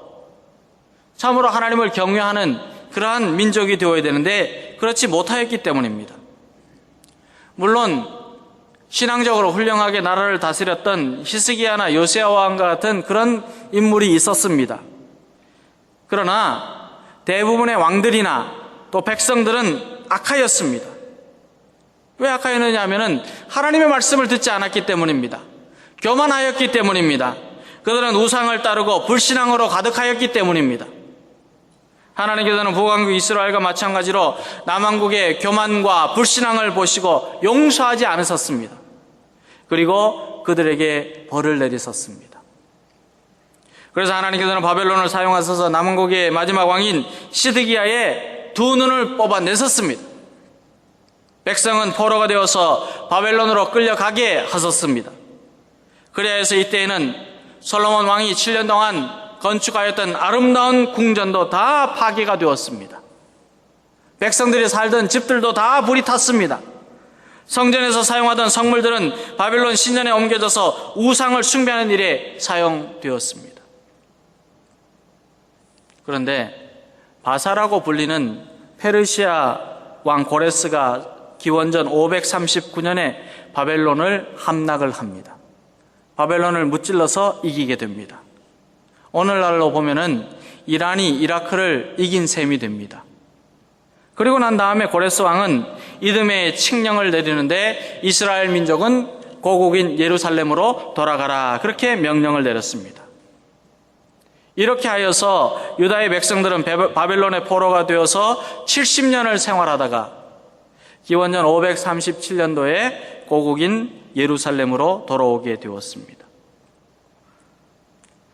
참으로 하나님을 경외하는 그러한 민족이 되어야 되는데 그렇지 못하였기 때문입니다. 물론 신앙적으로 훌륭하게 나라를 다스렸던 히스기야나 요시야 왕과 같은 그런 인물이 있었습니다. 그러나 대부분의 왕들이나 또 백성들은 악하였습니다. 왜 악하였느냐 하면은 하나님의 말씀을 듣지 않았기 때문입니다. 교만하였기 때문입니다. 그들은 우상을 따르고 불신앙으로 가득하였기 때문입니다. 하나님께서는 북왕국 이스라엘과 마찬가지로 남왕국의 교만과 불신앙을 보시고 용서하지 않으셨습니다. 그리고 그들에게 벌을 내리셨습니다. 그래서 하나님께서는 바벨론을 사용하셔서 남왕국의 마지막 왕인 시드기야의 두 눈을 뽑아내셨습니다. 백성은 포로가 되어서 바벨론으로 끌려가게 하셨습니다. 그래야 해서 이때에는 솔로몬 왕이 7년 동안 건축하였던 아름다운 궁전도 다 파괴가 되었습니다. 백성들이 살던 집들도 다 불이 탔습니다. 성전에서 사용하던 성물들은 바벨론 신전에 옮겨져서 우상을 숭배하는 일에 사용되었습니다. 그런데 바사라고 불리는 페르시아 왕 고레스가 기원전 539년에 바벨론을 함락을 합니다. 바벨론을 무찔러서 이기게 됩니다. 오늘날로 보면은 이란이 이라크를 이긴 셈이 됩니다. 그리고 난 다음에 고레스 왕은 이듬해 칙령을 내리는데 이스라엘 민족은 고국인 예루살렘으로 돌아가라, 그렇게 명령을 내렸습니다. 이렇게 하여서 유다의 백성들은 바벨론의 포로가 되어서 70년을 생활하다가 기원전 537년도에 고국인 예루살렘으로 돌아오게 되었습니다.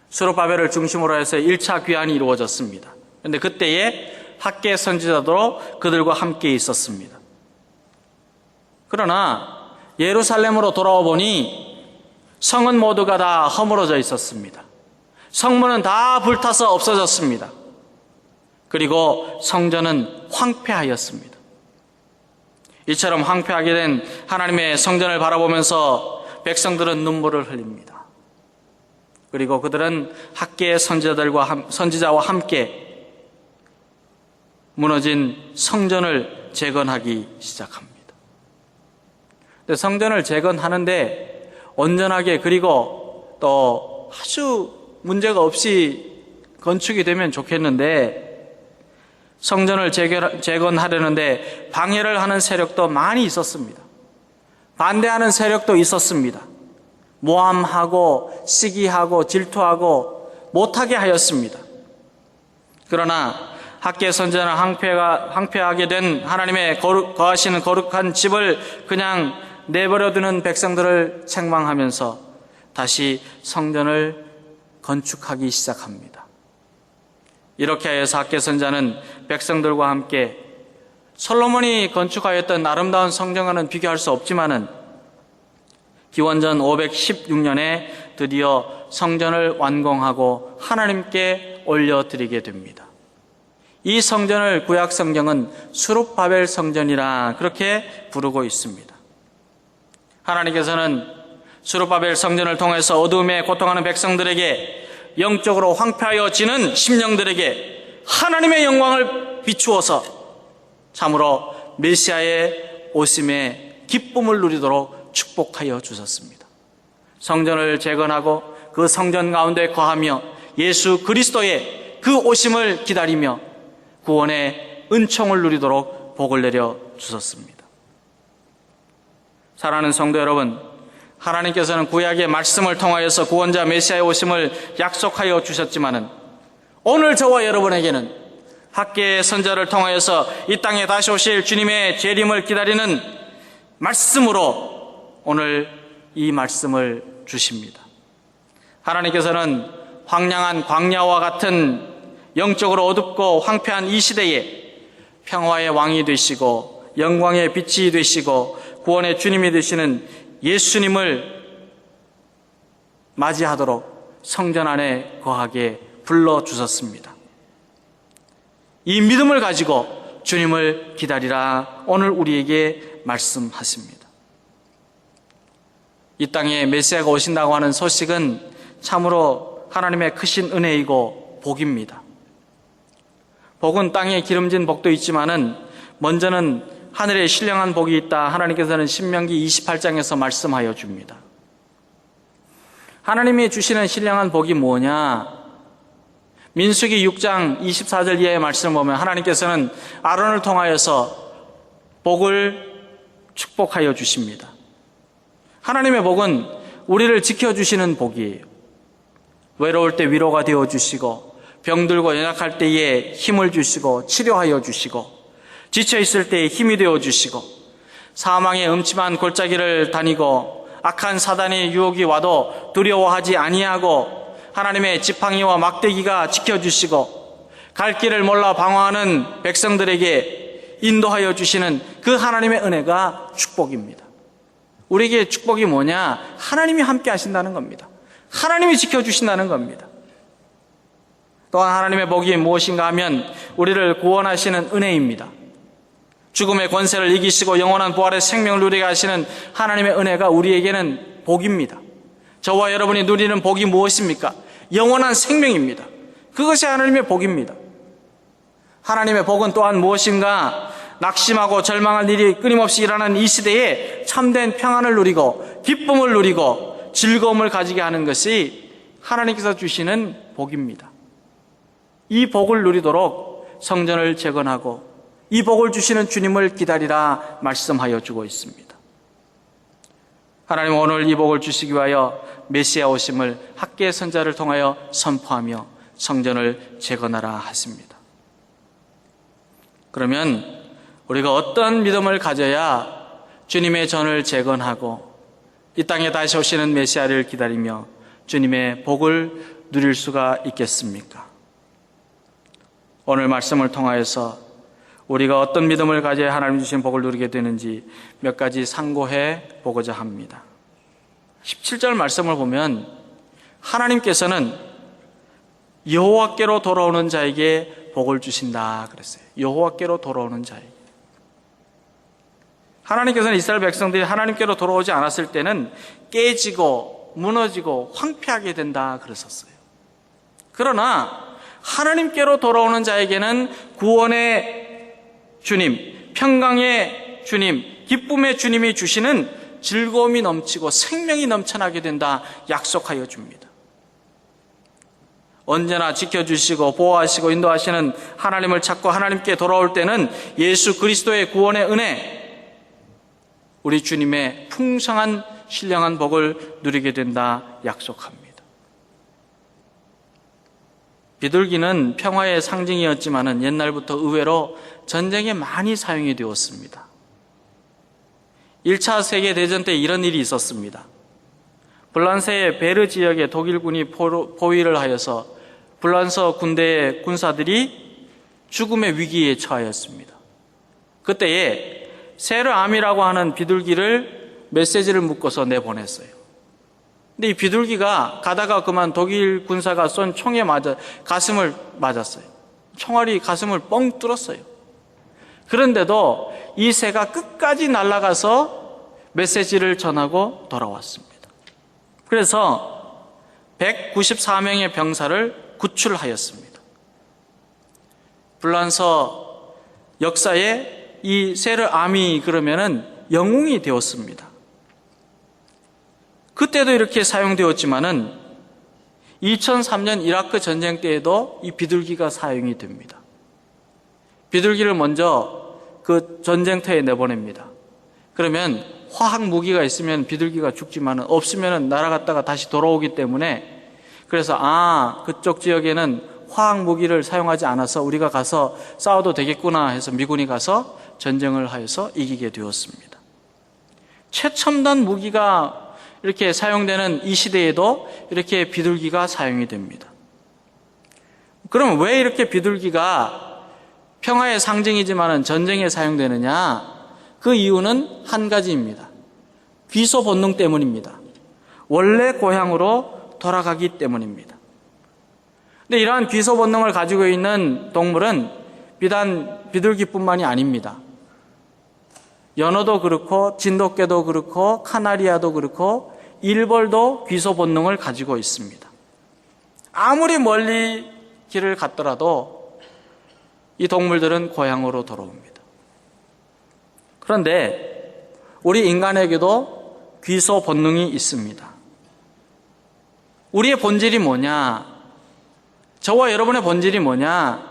수르바벨을 중심으로 해서 1차 귀환이 이루어졌습니다. 그런데 그때에 학계 선지자도 그들과 함께 있었습니다. 그러나 예루살렘으로 돌아와 보니 성은 모두가 다 허물어져 있었습니다. 성문은 다 불타서 없어졌습니다. 그리고 성전은 황폐하였습니다. 이처럼 황폐하게 된 하나님의 성전을 바라보면서 백성들은 눈물을 흘립니다. 그리고 그들은 학계의 선지자와 함께 무너진 성전을 재건하기 시작합니다. 근데 성전을 재건하는데 온전하게, 그리고 또 아주 문제가 없이 건축이 되면 좋겠는데, 성전을 재건하려는데 방해를 하는 세력도 많이 있었습니다. 반대하는 세력도 있었습니다. 모함하고 시기하고 질투하고 못하게 하였습니다. 그러나 학계 선전을 황폐하게 된 하나님의 거하시는 거룩한 집을 그냥 내버려두는 백성들을 책망하면서 다시 성전을 건축하기 시작합니다. 이렇게 하여서 학계 선자는 백성들과 함께 솔로몬이 건축하였던 아름다운 성전과는 비교할 수 없지만은 기원전 516년에 드디어 성전을 완공하고 하나님께 올려드리게 됩니다. 이 성전을 구약 성경은 수룹바벨 성전이라 그렇게 부르고 있습니다. 하나님께서는 수룹바벨 성전을 통해서 어두움에 고통하는 백성들에게, 영적으로 황폐하여지는 심령들에게 하나님의 영광을 비추어서 참으로 메시아의 오심의 기쁨을 누리도록 축복하여 주셨습니다. 성전을 재건하고 그 성전 가운데 거하며 예수 그리스도의 그 오심을 기다리며 구원의 은총을 누리도록 복을 내려 주셨습니다. 사랑하는 성도 여러분, 하나님께서는 구약의 말씀을 통하여서 구원자 메시아의 오심을 약속하여 주셨지만은 오늘 저와 여러분에게는 학계의 선자를 통하여서 이 땅에 다시 오실 주님의 재림을 기다리는 말씀으로 오늘 이 말씀을 주십니다. 하나님께서는 황량한 광야와 같은 영적으로 어둡고 황폐한 이 시대에 평화의 왕이 되시고 영광의 빛이 되시고 구원의 주님이 되시는 예수님을 맞이하도록 성전 안에 거하게 불러주셨습니다. 이 믿음을 가지고 주님을 기다리라 오늘 우리에게 말씀하십니다. 이 땅에 메시아가 오신다고 하는 소식은 참으로 하나님의 크신 은혜이고 복입니다. 복은 땅에 기름진 복도 있지만은 먼저는 하늘에 신령한 복이 있다. 하나님께서는 신명기 28장에서 말씀하여 줍니다. 하나님이 주시는 신령한 복이 뭐냐? 민수기 6장 24절 이하의 말씀을 보면 하나님께서는 아론을 통하여서 복을 축복하여 주십니다. 하나님의 복은 우리를 지켜주시는 복이에요. 외로울 때 위로가 되어주시고, 병들고 연약할 때에 힘을 주시고 치료하여 주시고, 지쳐있을 때에 힘이 되어주시고, 사망의 음침한 골짜기를 다니고 악한 사단의 유혹이 와도 두려워하지 아니하고 하나님의 지팡이와 막대기가 지켜주시고 갈 길을 몰라 방황하는 백성들에게 인도하여 주시는 그 하나님의 은혜가 축복입니다. 우리에게 축복이 뭐냐? 하나님이 함께 하신다는 겁니다. 하나님이 지켜주신다는 겁니다. 또한 하나님의 복이 무엇인가 하면 우리를 구원하시는 은혜입니다. 죽음의 권세를 이기시고 영원한 부활의 생명을 누리게 하시는 하나님의 은혜가 우리에게는 복입니다. 저와 여러분이 누리는 복이 무엇입니까? 영원한 생명입니다. 그것이 하나님의 복입니다. 하나님의 복은 또한 무엇인가? 낙심하고 절망할 일이 끊임없이 일어나는 이 시대에 참된 평안을 누리고 기쁨을 누리고 즐거움을 가지게 하는 것이 하나님께서 주시는 복입니다. 이 복을 누리도록 성전을 재건하고 이 복을 주시는 주님을 기다리라 말씀하여 주고 있습니다. 하나님은 오늘 이 복을 주시기 위하여 메시아 오심을 학계 선자를 통하여 선포하며 성전을 재건하라 하십니다. 그러면 우리가 어떤 믿음을 가져야 주님의 전을 재건하고 이 땅에 다시 오시는 메시아를 기다리며 주님의 복을 누릴 수가 있겠습니까? 오늘 말씀을 통하여서 우리가 어떤 믿음을 가져야 하나님 주신 복을 누리게 되는지 몇 가지 상고해 보고자 합니다. 17절 말씀을 보면 하나님께서는 여호와께로 돌아오는 자에게 복을 주신다 그랬어요. 여호와께로 돌아오는 자에게. 하나님께서는 이스라엘 백성들이 하나님께로 돌아오지 않았을 때는 깨지고 무너지고 황폐하게 된다 그랬었어요. 그러나 하나님께로 돌아오는 자에게는 구원의 주님, 평강의 주님, 기쁨의 주님이 주시는 즐거움이 넘치고 생명이 넘쳐나게 된다 약속하여 줍니다. 언제나 지켜주시고 보호하시고 인도하시는 하나님을 찾고 하나님께 돌아올 때는 예수 그리스도의 구원의 은혜, 우리 주님의 풍성한 신령한 복을 누리게 된다 약속합니다. 비둘기는 평화의 상징이었지만 옛날부터 의외로 전쟁에 많이 사용이 되었습니다. 1차 세계대전 때 이런 일이 있었습니다. 불란서의 베르 지역에 독일군이 포위를 하여서 불란서 군대의 군사들이 죽음의 위기에 처하였습니다. 그때에 세르암이라고 하는 비둘기를 메시지를 묶어서 내보냈어요. 근데 이 비둘기가 가다가 그만 독일 군사가 쏜 총에 맞아 가슴을 맞았어요. 총알이 가슴을 뻥 뚫었어요. 그런데도 이 새가 끝까지 날아가서 메시지를 전하고 돌아왔습니다. 그래서 194명의 병사를 구출하였습니다. 불란서 역사에 이 세르암이 그러면은 영웅이 되었습니다. 그때도 이렇게 사용되었지만은 2003년 이라크 전쟁 때에도 이 비둘기가 사용이 됩니다. 비둘기를 먼저 그 전쟁터에 내보냅니다. 그러면 화학 무기가 있으면 비둘기가 죽지만 없으면 날아갔다가 다시 돌아오기 때문에 그래서 그쪽 지역에는 화학 무기를 사용하지 않아서 우리가 가서 싸워도 되겠구나 해서 미군이 가서 전쟁을 하여서 이기게 되었습니다. 최첨단 무기가 이렇게 사용되는 이 시대에도 이렇게 비둘기가 사용이 됩니다. 그럼 왜 이렇게 비둘기가 평화의 상징이지만 전쟁에 사용되느냐? 그 이유는 한 가지입니다. 귀소 본능 때문입니다. 원래 고향으로 돌아가기 때문입니다. 근데 이러한 귀소 본능을 가지고 있는 동물은 비단 비둘기뿐만이 아닙니다. 연어도 그렇고 진돗개도 그렇고 카나리아도 그렇고 일벌도 귀소 본능을 가지고 있습니다. 아무리 멀리 길을 갔더라도 이 동물들은 고향으로 돌아옵니다. 그런데 우리 인간에게도 귀소 본능이 있습니다. 우리의 본질이 뭐냐? 저와 여러분의 본질이 뭐냐?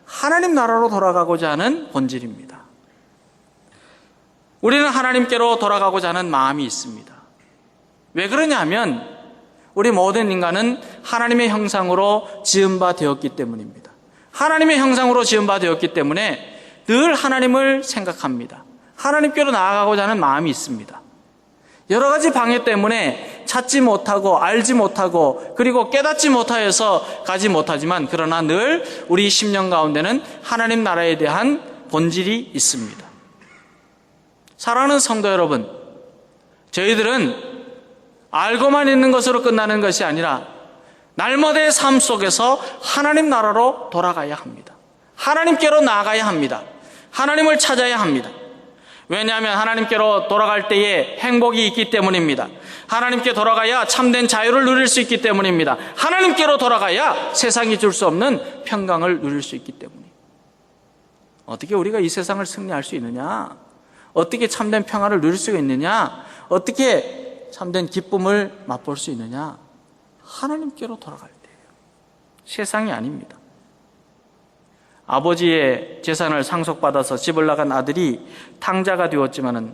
하나님 나라로 돌아가고자 하는 본질입니다. 우리는 하나님께로 돌아가고자 하는 마음이 있습니다. 왜 그러냐 하면 우리 모든 인간은 하나님의 형상으로 지음바 되었기 때문입니다. 하나님의 형상으로 지음바 되었기 때문에 늘 하나님을 생각합니다. 하나님께로 나아가고자 하는 마음이 있습니다. 여러 가지 방해 때문에 찾지 못하고 알지 못하고 그리고 깨닫지 못하여서 가지 못하지만 그러나 늘 우리 심령 가운데는 하나님 나라에 대한 본질이 있습니다. 사랑하는 성도 여러분, 저희들은 알고만 있는 것으로 끝나는 것이 아니라 날마다의 삶 속에서 하나님 나라로 돌아가야 합니다. 하나님께로 나아가야 합니다. 하나님을 찾아야 합니다. 왜냐하면 하나님께로 돌아갈 때에 행복이 있기 때문입니다. 하나님께 돌아가야 참된 자유를 누릴 수 있기 때문입니다. 하나님께로 돌아가야 세상이 줄 수 없는 평강을 누릴 수 있기 때문입니다. 어떻게 우리가 이 세상을 승리할 수 있느냐? 어떻게 참된 평화를 누릴 수 있느냐? 어떻게 참된 기쁨을 맛볼 수 있느냐? 하나님께로 돌아갈 때예요. 세상이 아닙니다. 아버지의 재산을 상속받아서 집을 나간 아들이 탕자가 되었지만은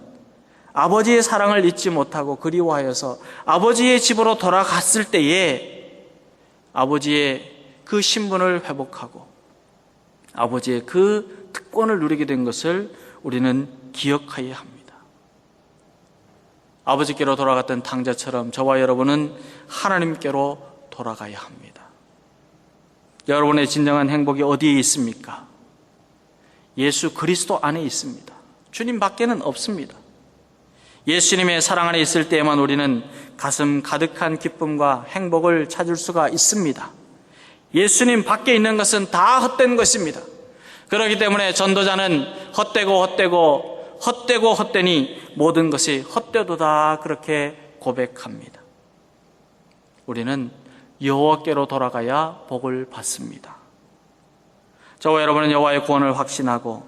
아버지의 사랑을 잊지 못하고 그리워하여서 아버지의 집으로 돌아갔을 때에 아버지의 그 신분을 회복하고 아버지의 그 특권을 누리게 된 것을 우리는 기억해야 합니다. 아버지께로 돌아갔던 탕자처럼 저와 여러분은 하나님께로 돌아가야 합니다. 여러분의 진정한 행복이 어디에 있습니까? 예수 그리스도 안에 있습니다. 주님 밖에는 없습니다. 예수님의 사랑 안에 있을 때에만 우리는 가슴 가득한 기쁨과 행복을 찾을 수가 있습니다. 예수님 밖에 있는 것은 다 헛된 것입니다. 그렇기 때문에 전도자는 헛되고 헛되니 모든 것이 헛되도다 그렇게 고백합니다. 우리는 여호와께로 돌아가야 복을 받습니다. 저와 여러분은 여호와의 구원을 확신하고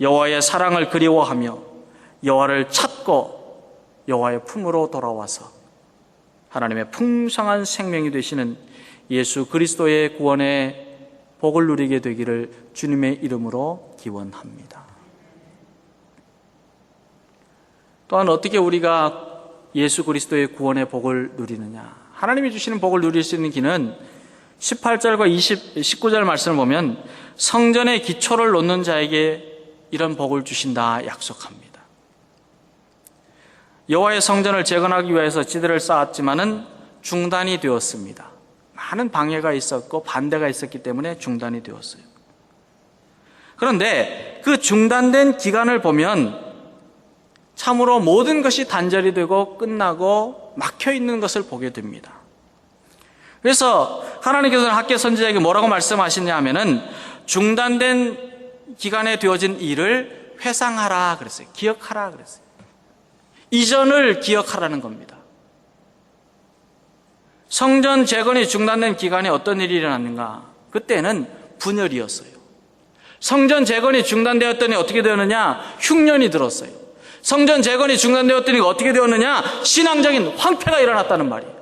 여호와의 사랑을 그리워하며 여호와를 찾고 여호와의 품으로 돌아와서 하나님의 풍성한 생명이 되시는 예수 그리스도의 구원의 복을 누리게 되기를 주님의 이름으로 기원합니다. 또한 어떻게 우리가 예수 그리스도의 구원의 복을 누리느냐? 하나님이 주시는 복을 누릴 수 있는 길은 18절과 19절 말씀을 보면 성전의 기초를 놓는 자에게 이런 복을 주신다 약속합니다. 여호와의 성전을 재건하기 위해서 지대를 쌓았지만은 중단이 되었습니다. 많은 방해가 있었고 반대가 있었기 때문에 중단이 되었어요. 그런데 그 중단된 기간을 보면 참으로 모든 것이 단절이 되고 끝나고 막혀 있는 것을 보게 됩니다. 그래서 하나님께서는 학개 선지자에게 뭐라고 말씀하시냐 하면은 중단된 기간에 되어진 일을 회상하라 그랬어요. 기억하라 그랬어요. 이전을 기억하라는 겁니다. 성전 재건이 중단된 기간에 어떤 일이 일어났는가? 그때는 분열이었어요. 성전 재건이 중단되었더니 어떻게 되었느냐? 흉년이 들었어요. 성전 재건이 중단되었더니 어떻게 되었느냐? 신앙적인 황폐가 일어났다는 말이에요.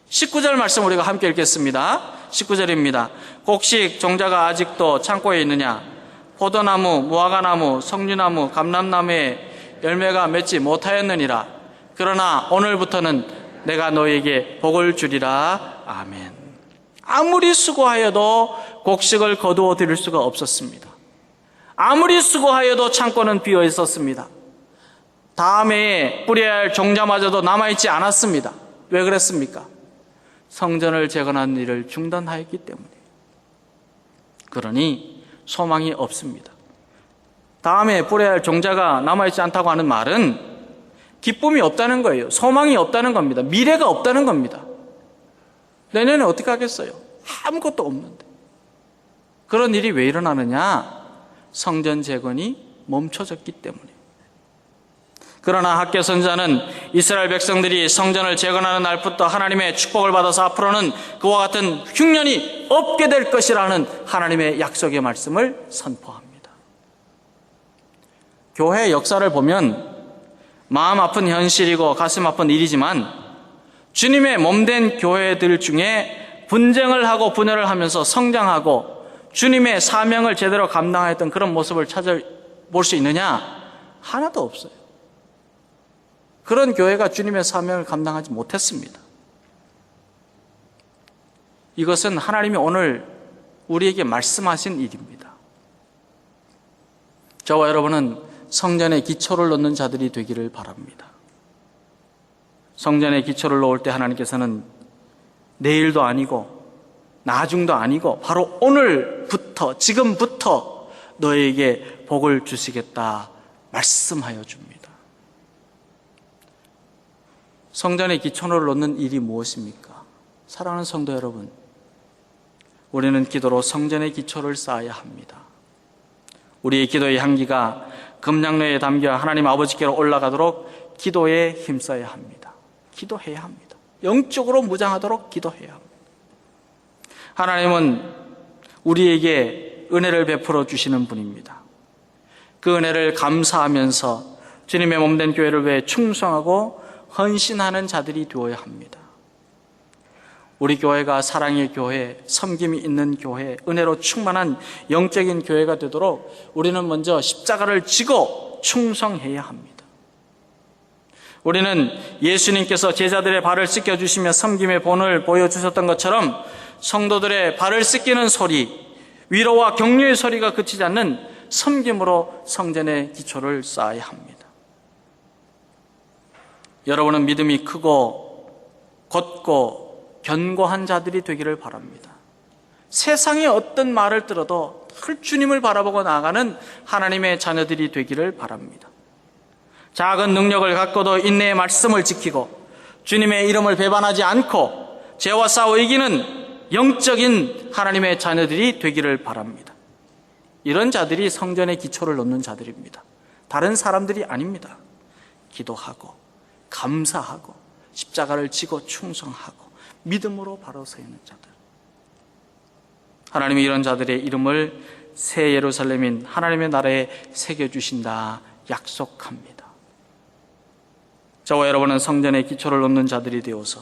19절 말씀 우리가 함께 읽겠습니다. 19절입니다. 곡식 종자가 아직도 창고에 있느냐? 포도나무, 무화과나무, 석류나무, 감람나무에 열매가 맺지 못하였느니라. 그러나 오늘부터는 내가 너에게 복을 주리라. 아멘. 아무리 수고하여도 곡식을 거두어 드릴 수가 없었습니다. 아무리 수고하여도 창고는 비어 있었습니다. 다음에 뿌려야 할 종자마저도 남아있지 않았습니다. 왜 그랬습니까? 성전을 재건하는 일을 중단하였기 때문에. 그러니 소망이 없습니다. 다음에 뿌려야 할 종자가 남아있지 않다고 하는 말은 기쁨이 없다는 거예요. 소망이 없다는 겁니다. 미래가 없다는 겁니다. 내년에 어떻게 하겠어요? 아무것도 없는데. 그런 일이 왜 일어나느냐? 성전 재건이 멈춰졌기 때문에. 그러나 학개 선지자는 이스라엘 백성들이 성전을 재건하는 날부터 하나님의 축복을 받아서 앞으로는 그와 같은 흉년이 없게 될 것이라는 하나님의 약속의 말씀을 선포합니다. 교회의 역사를 보면 마음 아픈 현실이고 가슴 아픈 일이지만 주님의 몸된 교회들 중에 분쟁을 하고 분열을 하면서 성장하고 주님의 사명을 제대로 감당했던 그런 모습을 찾아볼 수 있느냐? 하나도 없어요. 그런 교회가 주님의 사명을 감당하지 못했습니다. 이것은 하나님이 오늘 우리에게 말씀하신 일입니다. 저와 여러분은 성전의 기초를 놓는 자들이 되기를 바랍니다. 성전의 기초를 놓을 때 하나님께서는 내일도 아니고 나중도 아니고 바로 오늘부터 지금부터 너에게 복을 주시겠다 말씀하여 줍니다. 성전의 기초를 놓는 일이 무엇입니까? 사랑하는 성도 여러분, 우리는 기도로 성전의 기초를 쌓아야 합니다. 우리의 기도의 향기가 금양로에 담겨 하나님 아버지께로 올라가도록 기도에 힘써야 합니다. 기도해야 합니다. 영적으로 무장하도록 기도해야 합니다. 하나님은 우리에게 은혜를 베풀어 주시는 분입니다. 그 은혜를 감사하면서 주님의 몸된 교회를 위해 충성하고 헌신하는 자들이 되어야 합니다. 우리 교회가 사랑의 교회, 섬김이 있는 교회, 은혜로 충만한 영적인 교회가 되도록 우리는 먼저 십자가를 지고 충성해야 합니다. 우리는 예수님께서 제자들의 발을 씻겨주시며 섬김의 본을 보여주셨던 것처럼 성도들의 발을 씻기는 소리, 위로와 격려의 소리가 그치지 않는 섬김으로 성전의 기초를 쌓아야 합니다. 여러분은 믿음이 크고 곧고 견고한 자들이 되기를 바랍니다. 세상의 어떤 말을 들어도 늘 주님을 바라보고 나아가는 하나님의 자녀들이 되기를 바랍니다. 작은 능력을 갖고도 인내의 말씀을 지키고 주님의 이름을 배반하지 않고 죄와 싸워 이기는 영적인 하나님의 자녀들이 되기를 바랍니다. 이런 자들이 성전의 기초를 놓는 자들입니다. 다른 사람들이 아닙니다. 기도하고 감사하고 십자가를 지고 충성하고 믿음으로 바로 서 있는 자들. 하나님이 이런 자들의 이름을 새 예루살렘인 하나님의 나라에 새겨주신다 약속합니다. 저와 여러분은 성전의 기초를 놓는 자들이 되어서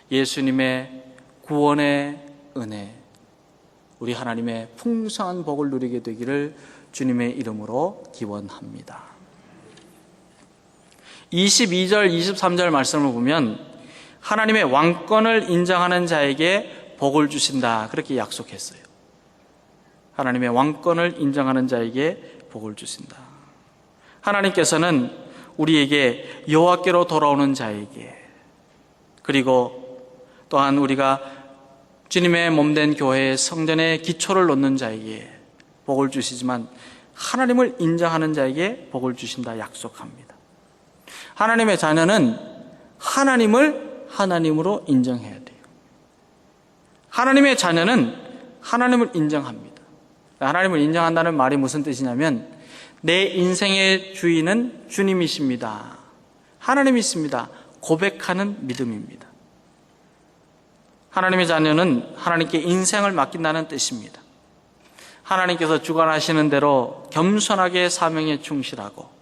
예수님의 구원의 은혜, 우리 하나님의 풍성한 복을 누리게 되기를 주님의 이름으로 기원합니다. 22절, 23절 말씀을 보면 하나님의 왕권을 인정하는 자에게 복을 주신다, 그렇게 약속했어요. 하나님의 왕권을 인정하는 자에게 복을 주신다. 하나님께서는 우리에게 여호와께로 돌아오는 자에게, 그리고 또한 우리가 주님의 몸된 교회의 성전의 기초를 놓는 자에게 복을 주시지만 하나님을 인정하는 자에게 복을 주신다 약속합니다. 하나님의 자녀는 하나님을 하나님으로 인정해야 돼요. 하나님의 자녀는 하나님을 인정합니다. 하나님을 인정한다는 말이 무슨 뜻이냐면 내 인생의 주인은 주님이십니다, 하나님이십니다, 고백하는 믿음입니다. 하나님의 자녀는 하나님께 인생을 맡긴다는 뜻입니다. 하나님께서 주관하시는 대로 겸손하게 사명에 충실하고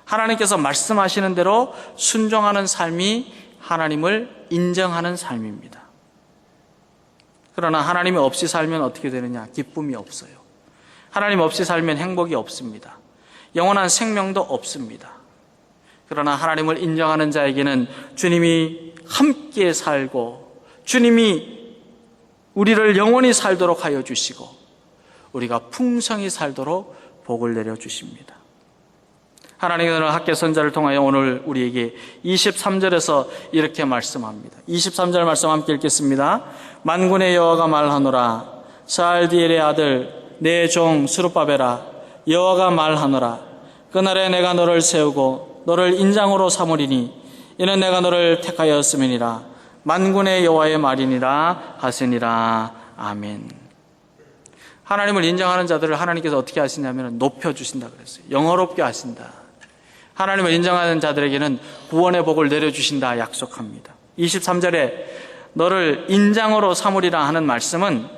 하나님께서 말씀하시는 대로 순종하는 삶이 하나님을 인정하는 삶입니다. 그러나 하나님이 없이 살면 어떻게 되느냐? 기쁨이 없어요. 하나님 없이 살면 행복이 없습니다. 영원한 생명도 없습니다. 그러나 하나님을 인정하는 자에게는 주님이 함께 살고 주님이 우리를 영원히 살도록 하여 주시고 우리가 풍성히 살도록 복을 내려주십니다. 하나님께서는 학개 선자를 통하여 오늘 우리에게 23절에서 이렇게 말씀합니다. 23절 말씀 함께 읽겠습니다. 만군의 여호와가 말하노라. 스알디엘의 아들 내 종 스룹바벨아, 여호와가 말하노라. 그날에 내가 너를 세우고 너를 인장으로 삼으리니 이는 내가 너를 택하였음이니라. 만군의 여호와의 말이니라 하시니라. 아멘. 하나님을 인정하는 자들을 하나님께서 어떻게 하시냐면 높여주신다 그랬어요. 영어롭게 하신다. 하나님을 인정하는 자들에게는 구원의 복을 내려주신다 약속합니다. 23절에 너를 인장으로 삼으리라 하는 말씀은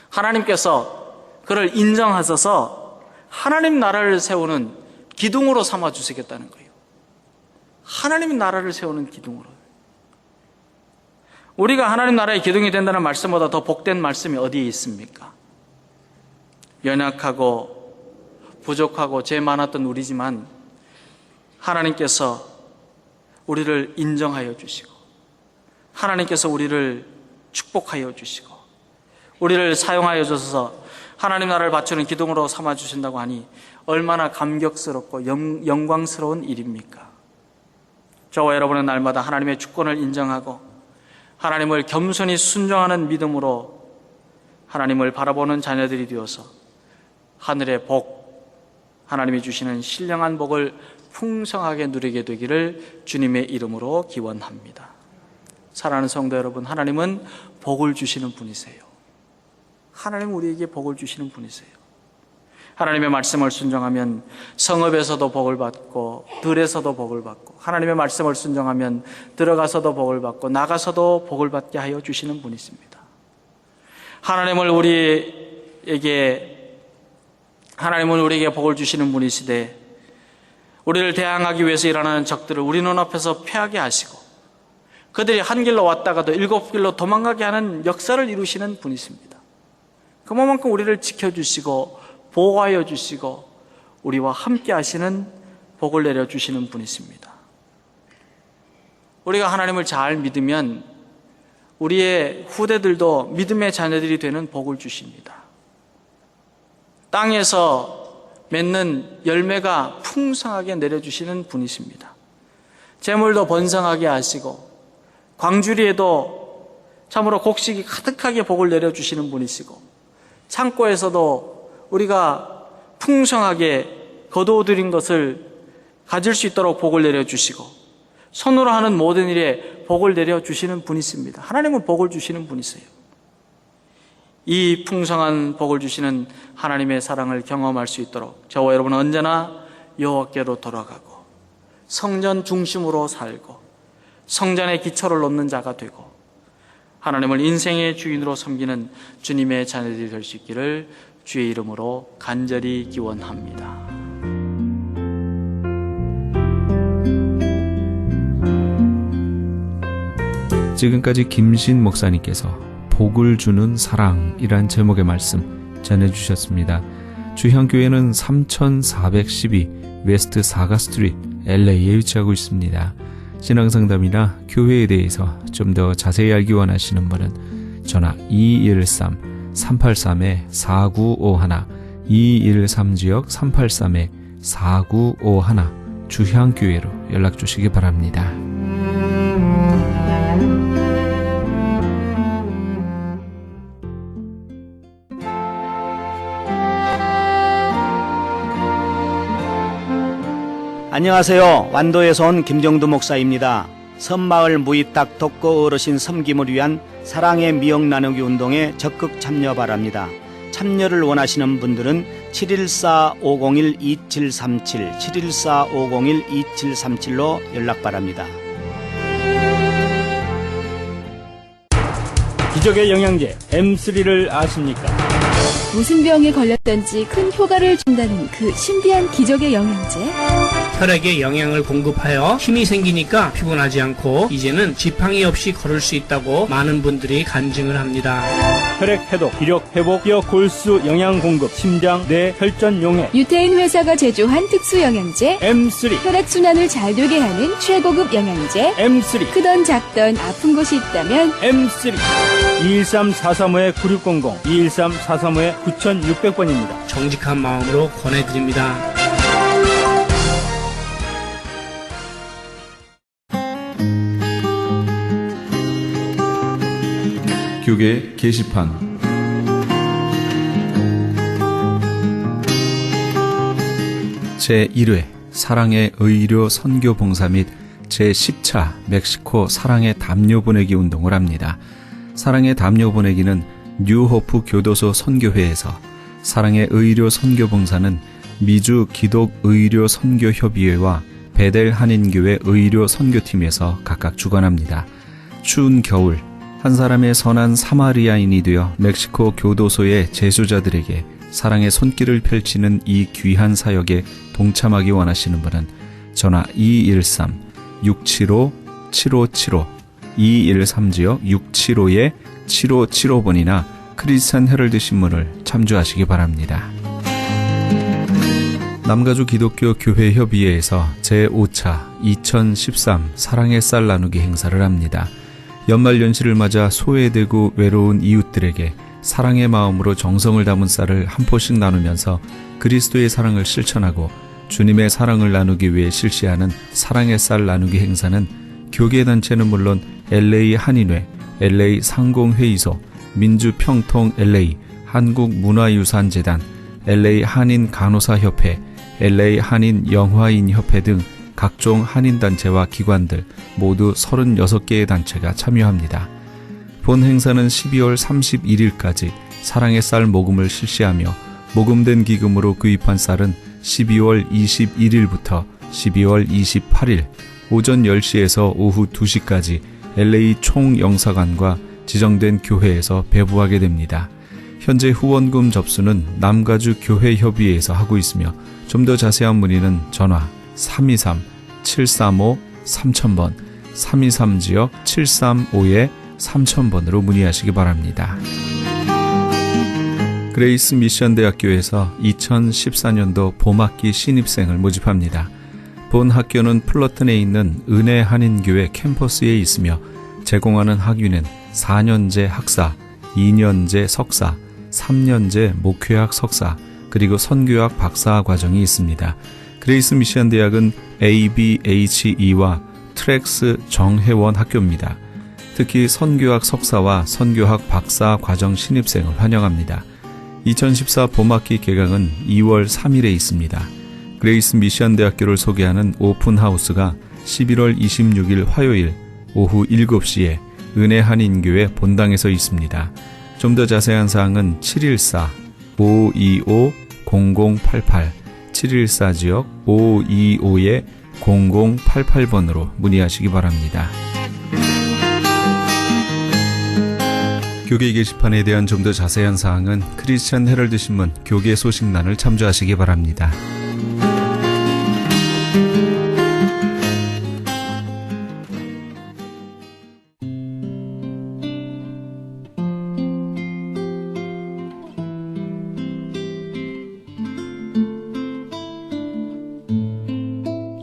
하나님께서 그를 인정하셔서 하나님 나라를 세우는 기둥으로 삼아주시겠다는 거예요. 하나님 나라를 세우는 기둥으로. 우리가 하나님 나라의 기둥이 된다는 말씀보다 더 복된 말씀이 어디에 있습니까? 연약하고 부족하고 죄 많았던 우리지만 하나님께서 우리를 인정하여 주시고 하나님께서 우리를 축복하여 주시고 우리를 사용하여 주셔서 하나님 나라를 바치는 기둥으로 삼아주신다고 하니 얼마나 감격스럽고 영광스러운 일입니까? 저와 여러분은 날마다 하나님의 주권을 인정하고 하나님을 겸손히 순종하는 믿음으로 하나님을 바라보는 자녀들이 되어서 하늘의 복, 하나님이 주시는 신령한 복을 풍성하게 누리게 되기를 주님의 이름으로 기원합니다. 사랑하는 성도 여러분, 하나님은 복을 주시는 분이세요. 하나님은 우리에게 복을 주시는 분이세요. 하나님의 말씀을 순종하면 성읍에서도 복을 받고 들에서도 복을 받고, 하나님의 말씀을 순종하면 들어가서도 복을 받고 나가서도 복을 받게 하여 주시는 분이십니다. 하나님은 우리에게 복을 주시는 분이시되, 우리를 대항하기 위해서 일어나는 적들을 우리 눈앞에서 패하게 하시고 그들이 한 길로 왔다가도 7길로 도망가게 하는 역사를 이루시는 분이십니다. 그만큼 우리를 지켜주시고 보호하여 주시고 우리와 함께 하시는 복을 내려주시는 분이십니다. 우리가 하나님을 잘 믿으면 우리의 후대들도 믿음의 자녀들이 되는 복을 주십니다. 땅에서 맺는 열매가 풍성하게 내려주시는 분이십니다. 재물도 번성하게 하시고 광주리에도 참으로 곡식이 가득하게 복을 내려주시는 분이시고, 창고에서도 우리가 풍성하게 거두어들인 것을 가질 수 있도록 복을 내려주시고, 손으로 하는 모든 일에 복을 내려주시는 분이십니다. 하나님은 복을 주시는 분이세요. 이 풍성한 복을 주시는 하나님의 사랑을 경험할 수 있도록 저와 여러분은 언제나 여호와께로 돌아가고 성전 중심으로 살고 성전의 기초를 놓는 자가 되고 하나님을 인생의 주인으로 섬기는 주님의 자녀들이 될 수 있기를 주의 이름으로 간절히 기원합니다. 지금까지 김신 목사님께서 복을 주는 사랑이란 제목의 말씀 전해주셨습니다. 주향교회는 3412 웨스트 사가 스트리트 LA에 위치하고 있습니다. 신앙상담이나 교회에 대해서 좀 더 자세히 알기 원하시는 분은 전화 213-383-4951 213지역 383-4951 주향교회로 연락 주시기 바랍니다. 안녕하세요. 완도에서 온 김정두 목사입니다. 섬마을 무이탁 독거 어르신 섬김을 위한 사랑의 미역 나누기 운동에 적극 참여 바랍니다. 참여를 원하시는 분들은 714-501-2737 714-501-2737로 연락 바랍니다. 기적의 영양제 M3를 아십니까? 무슨 병에 걸렸던지 큰 효과를 준다는 그 신비한 기적의 영양제. 혈액에 영양을 공급하여 힘이 생기니까 피곤하지 않고 이제는 지팡이 없이 걸을 수 있다고 많은 분들이 간증을 합니다. 혈액 해독, 기력 회복, 뼈 골수 영양 공급, 심장, 뇌, 혈전 용해. 유태인 회사가 제조한 특수 영양제 M3. 혈액 순환을 잘 되게 하는 최고급 영양제. M3. 크던 작던 아픈 곳이 있다면 M3. 213-435-9600, 213-435-9600번입니다. 정직한 마음으로 권해드립니다. 교계 게시판 제1회 사랑의 의료 선교 봉사 및 제10차 멕시코 사랑의 담요 보내기 운동을 합니다. 사랑의 담요 보내기는 뉴호프 교도소 선교회에서, 사랑의 의료 선교 봉사는 미주 기독 의료 선교 협의회와 베델 한인교회 의료 선교팀에서 각각 주관합니다. 추운 겨울 한 사람의 선한 사마리아인이 되어 멕시코 교도소의 재소자들에게 사랑의 손길을 펼치는 이 귀한 사역에 동참하기 원하시는 분은 전화 213-675-7575 213지역 675-7575번이나 크리스찬 헤럴드 신문을 참조하시기 바랍니다. 남가주 기독교 교회 협의회에서 제5차 2013 사랑의 쌀 나누기 행사를 합니다. 연말연시를 맞아 소외되고 외로운 이웃들에게 사랑의 마음으로 정성을 담은 쌀을 한 포씩 나누면서 그리스도의 사랑을 실천하고 주님의 사랑을 나누기 위해 실시하는 사랑의 쌀 나누기 행사는 교계단체는 물론 LA 한인회, LA 상공회의소, 민주평통 LA, 한국문화유산재단, LA 한인간호사협회, LA 한인 영화인 협회 등 각종 한인단체와 기관들 모두 36개의 단체가 참여합니다. 본 행사는 12월 31일까지 사랑의 쌀 모금을 실시하며 모금된 기금으로 구입한 쌀은 12월 21일부터 12월 28일 오전 10시에서 오후 2시까지 LA 총영사관과 지정된 교회에서 배부하게 됩니다. 현재 후원금 접수는 남가주 교회협의회에서 하고 있으며 좀 더 자세한 문의는 전화 323-735-3000번 323지역 735-3000번으로 문의하시기 바랍니다. 그레이스 미션 대학교에서 2014년도 봄학기 신입생을 모집합니다. 본 학교는 플러튼에 있는 은혜 한인교회 캠퍼스에 있으며 제공하는 학위는 4년제 학사, 2년제 석사, 3년제 목회학 석사, 그리고 선교학 박사 과정이 있습니다. 그레이스 미션 대학은 ABHE와 트랙스 정회원 학교입니다. 특히 선교학 석사와 선교학 박사 과정 신입생을 환영합니다. 2014 봄학기 개강은 2월 3일에 있습니다. 그레이스 미션 대학교를 소개하는 오픈하우스가 11월 26일 화요일 오후 7시에 은혜 한인교회 본당에서 있습니다. 좀 더 자세한 사항은 714-525-0088 714지역 525-0088번으로 문의하시기 바랍니다. 교계 게시판에 대한 좀 더 자세한 사항은 크리스천 헤럴드 신문 교계 소식란을 참조하시기 바랍니다.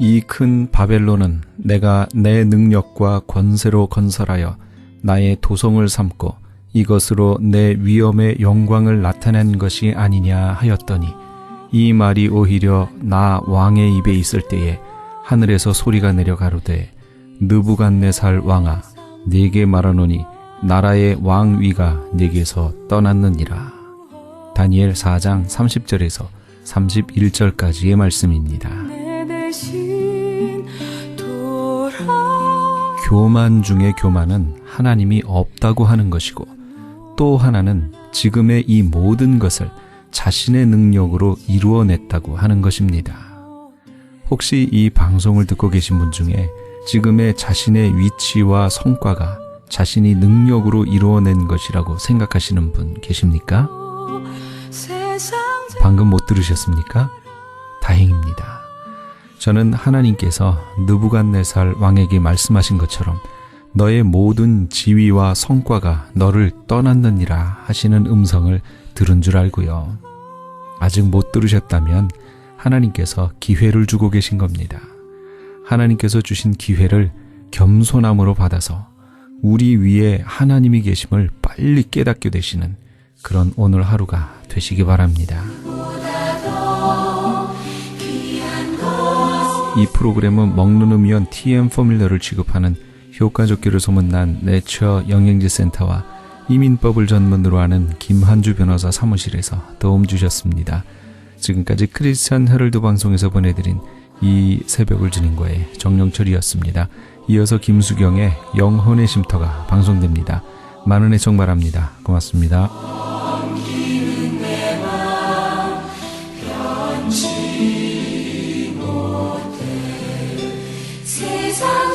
이 큰 바벨론은 내가 내 능력과 권세로 건설하여 나의 도성을 삼고 이것으로 내 위엄의 영광을 나타낸 것이 아니냐 하였더니 이 말이 오히려 나 왕의 입에 있을 때에 하늘에서 소리가 내려 가로되 느부갓네살 왕아 네게 말하노니 나라의 왕위가 네게서 떠났느니라. 다니엘 4장 30절에서 31절까지의 말씀입니다. 교만 중의 교만은 하나님이 없다고 하는 것이고 또 하나는 지금의 이 모든 것을 자신의 능력으로 이루어냈다고 하는 것입니다. 혹시 이 방송을 듣고 계신 분 중에 지금의 자신의 위치와 성과가 자신이 능력으로 이루어낸 것이라고 생각하시는 분 계십니까? 방금 못 들으셨습니까? 다행입니다. 저는 하나님께서 느부갓네살 왕에게 말씀하신 것처럼 너의 모든 지위와 성과가 너를 떠났느니라 하시는 음성을 들은 줄 알고요. 아직 못 들으셨다면 하나님께서 기회를 주고 계신 겁니다. 하나님께서 주신 기회를 겸손함으로 받아서 우리 위에 하나님이 계심을 빨리 깨닫게 되시는 그런 오늘 하루가 되시기 바랍니다. 이 프로그램은 먹는 음이온 TM 포뮬러를 취급하는 효과좋기를 소문난 내처 영양제 센터와 이민법을 전문으로 하는 김한주 변호사 사무실에서 도움 주셨습니다. 지금까지 크리스천 헤럴드 방송에서 보내드린 이 새벽을 지닌 거에 정영철이었습니다. 이어서 김수경의 영혼의 쉼터가 방송됩니다. 많은 애청 바랍니다. 고맙습니다. 세상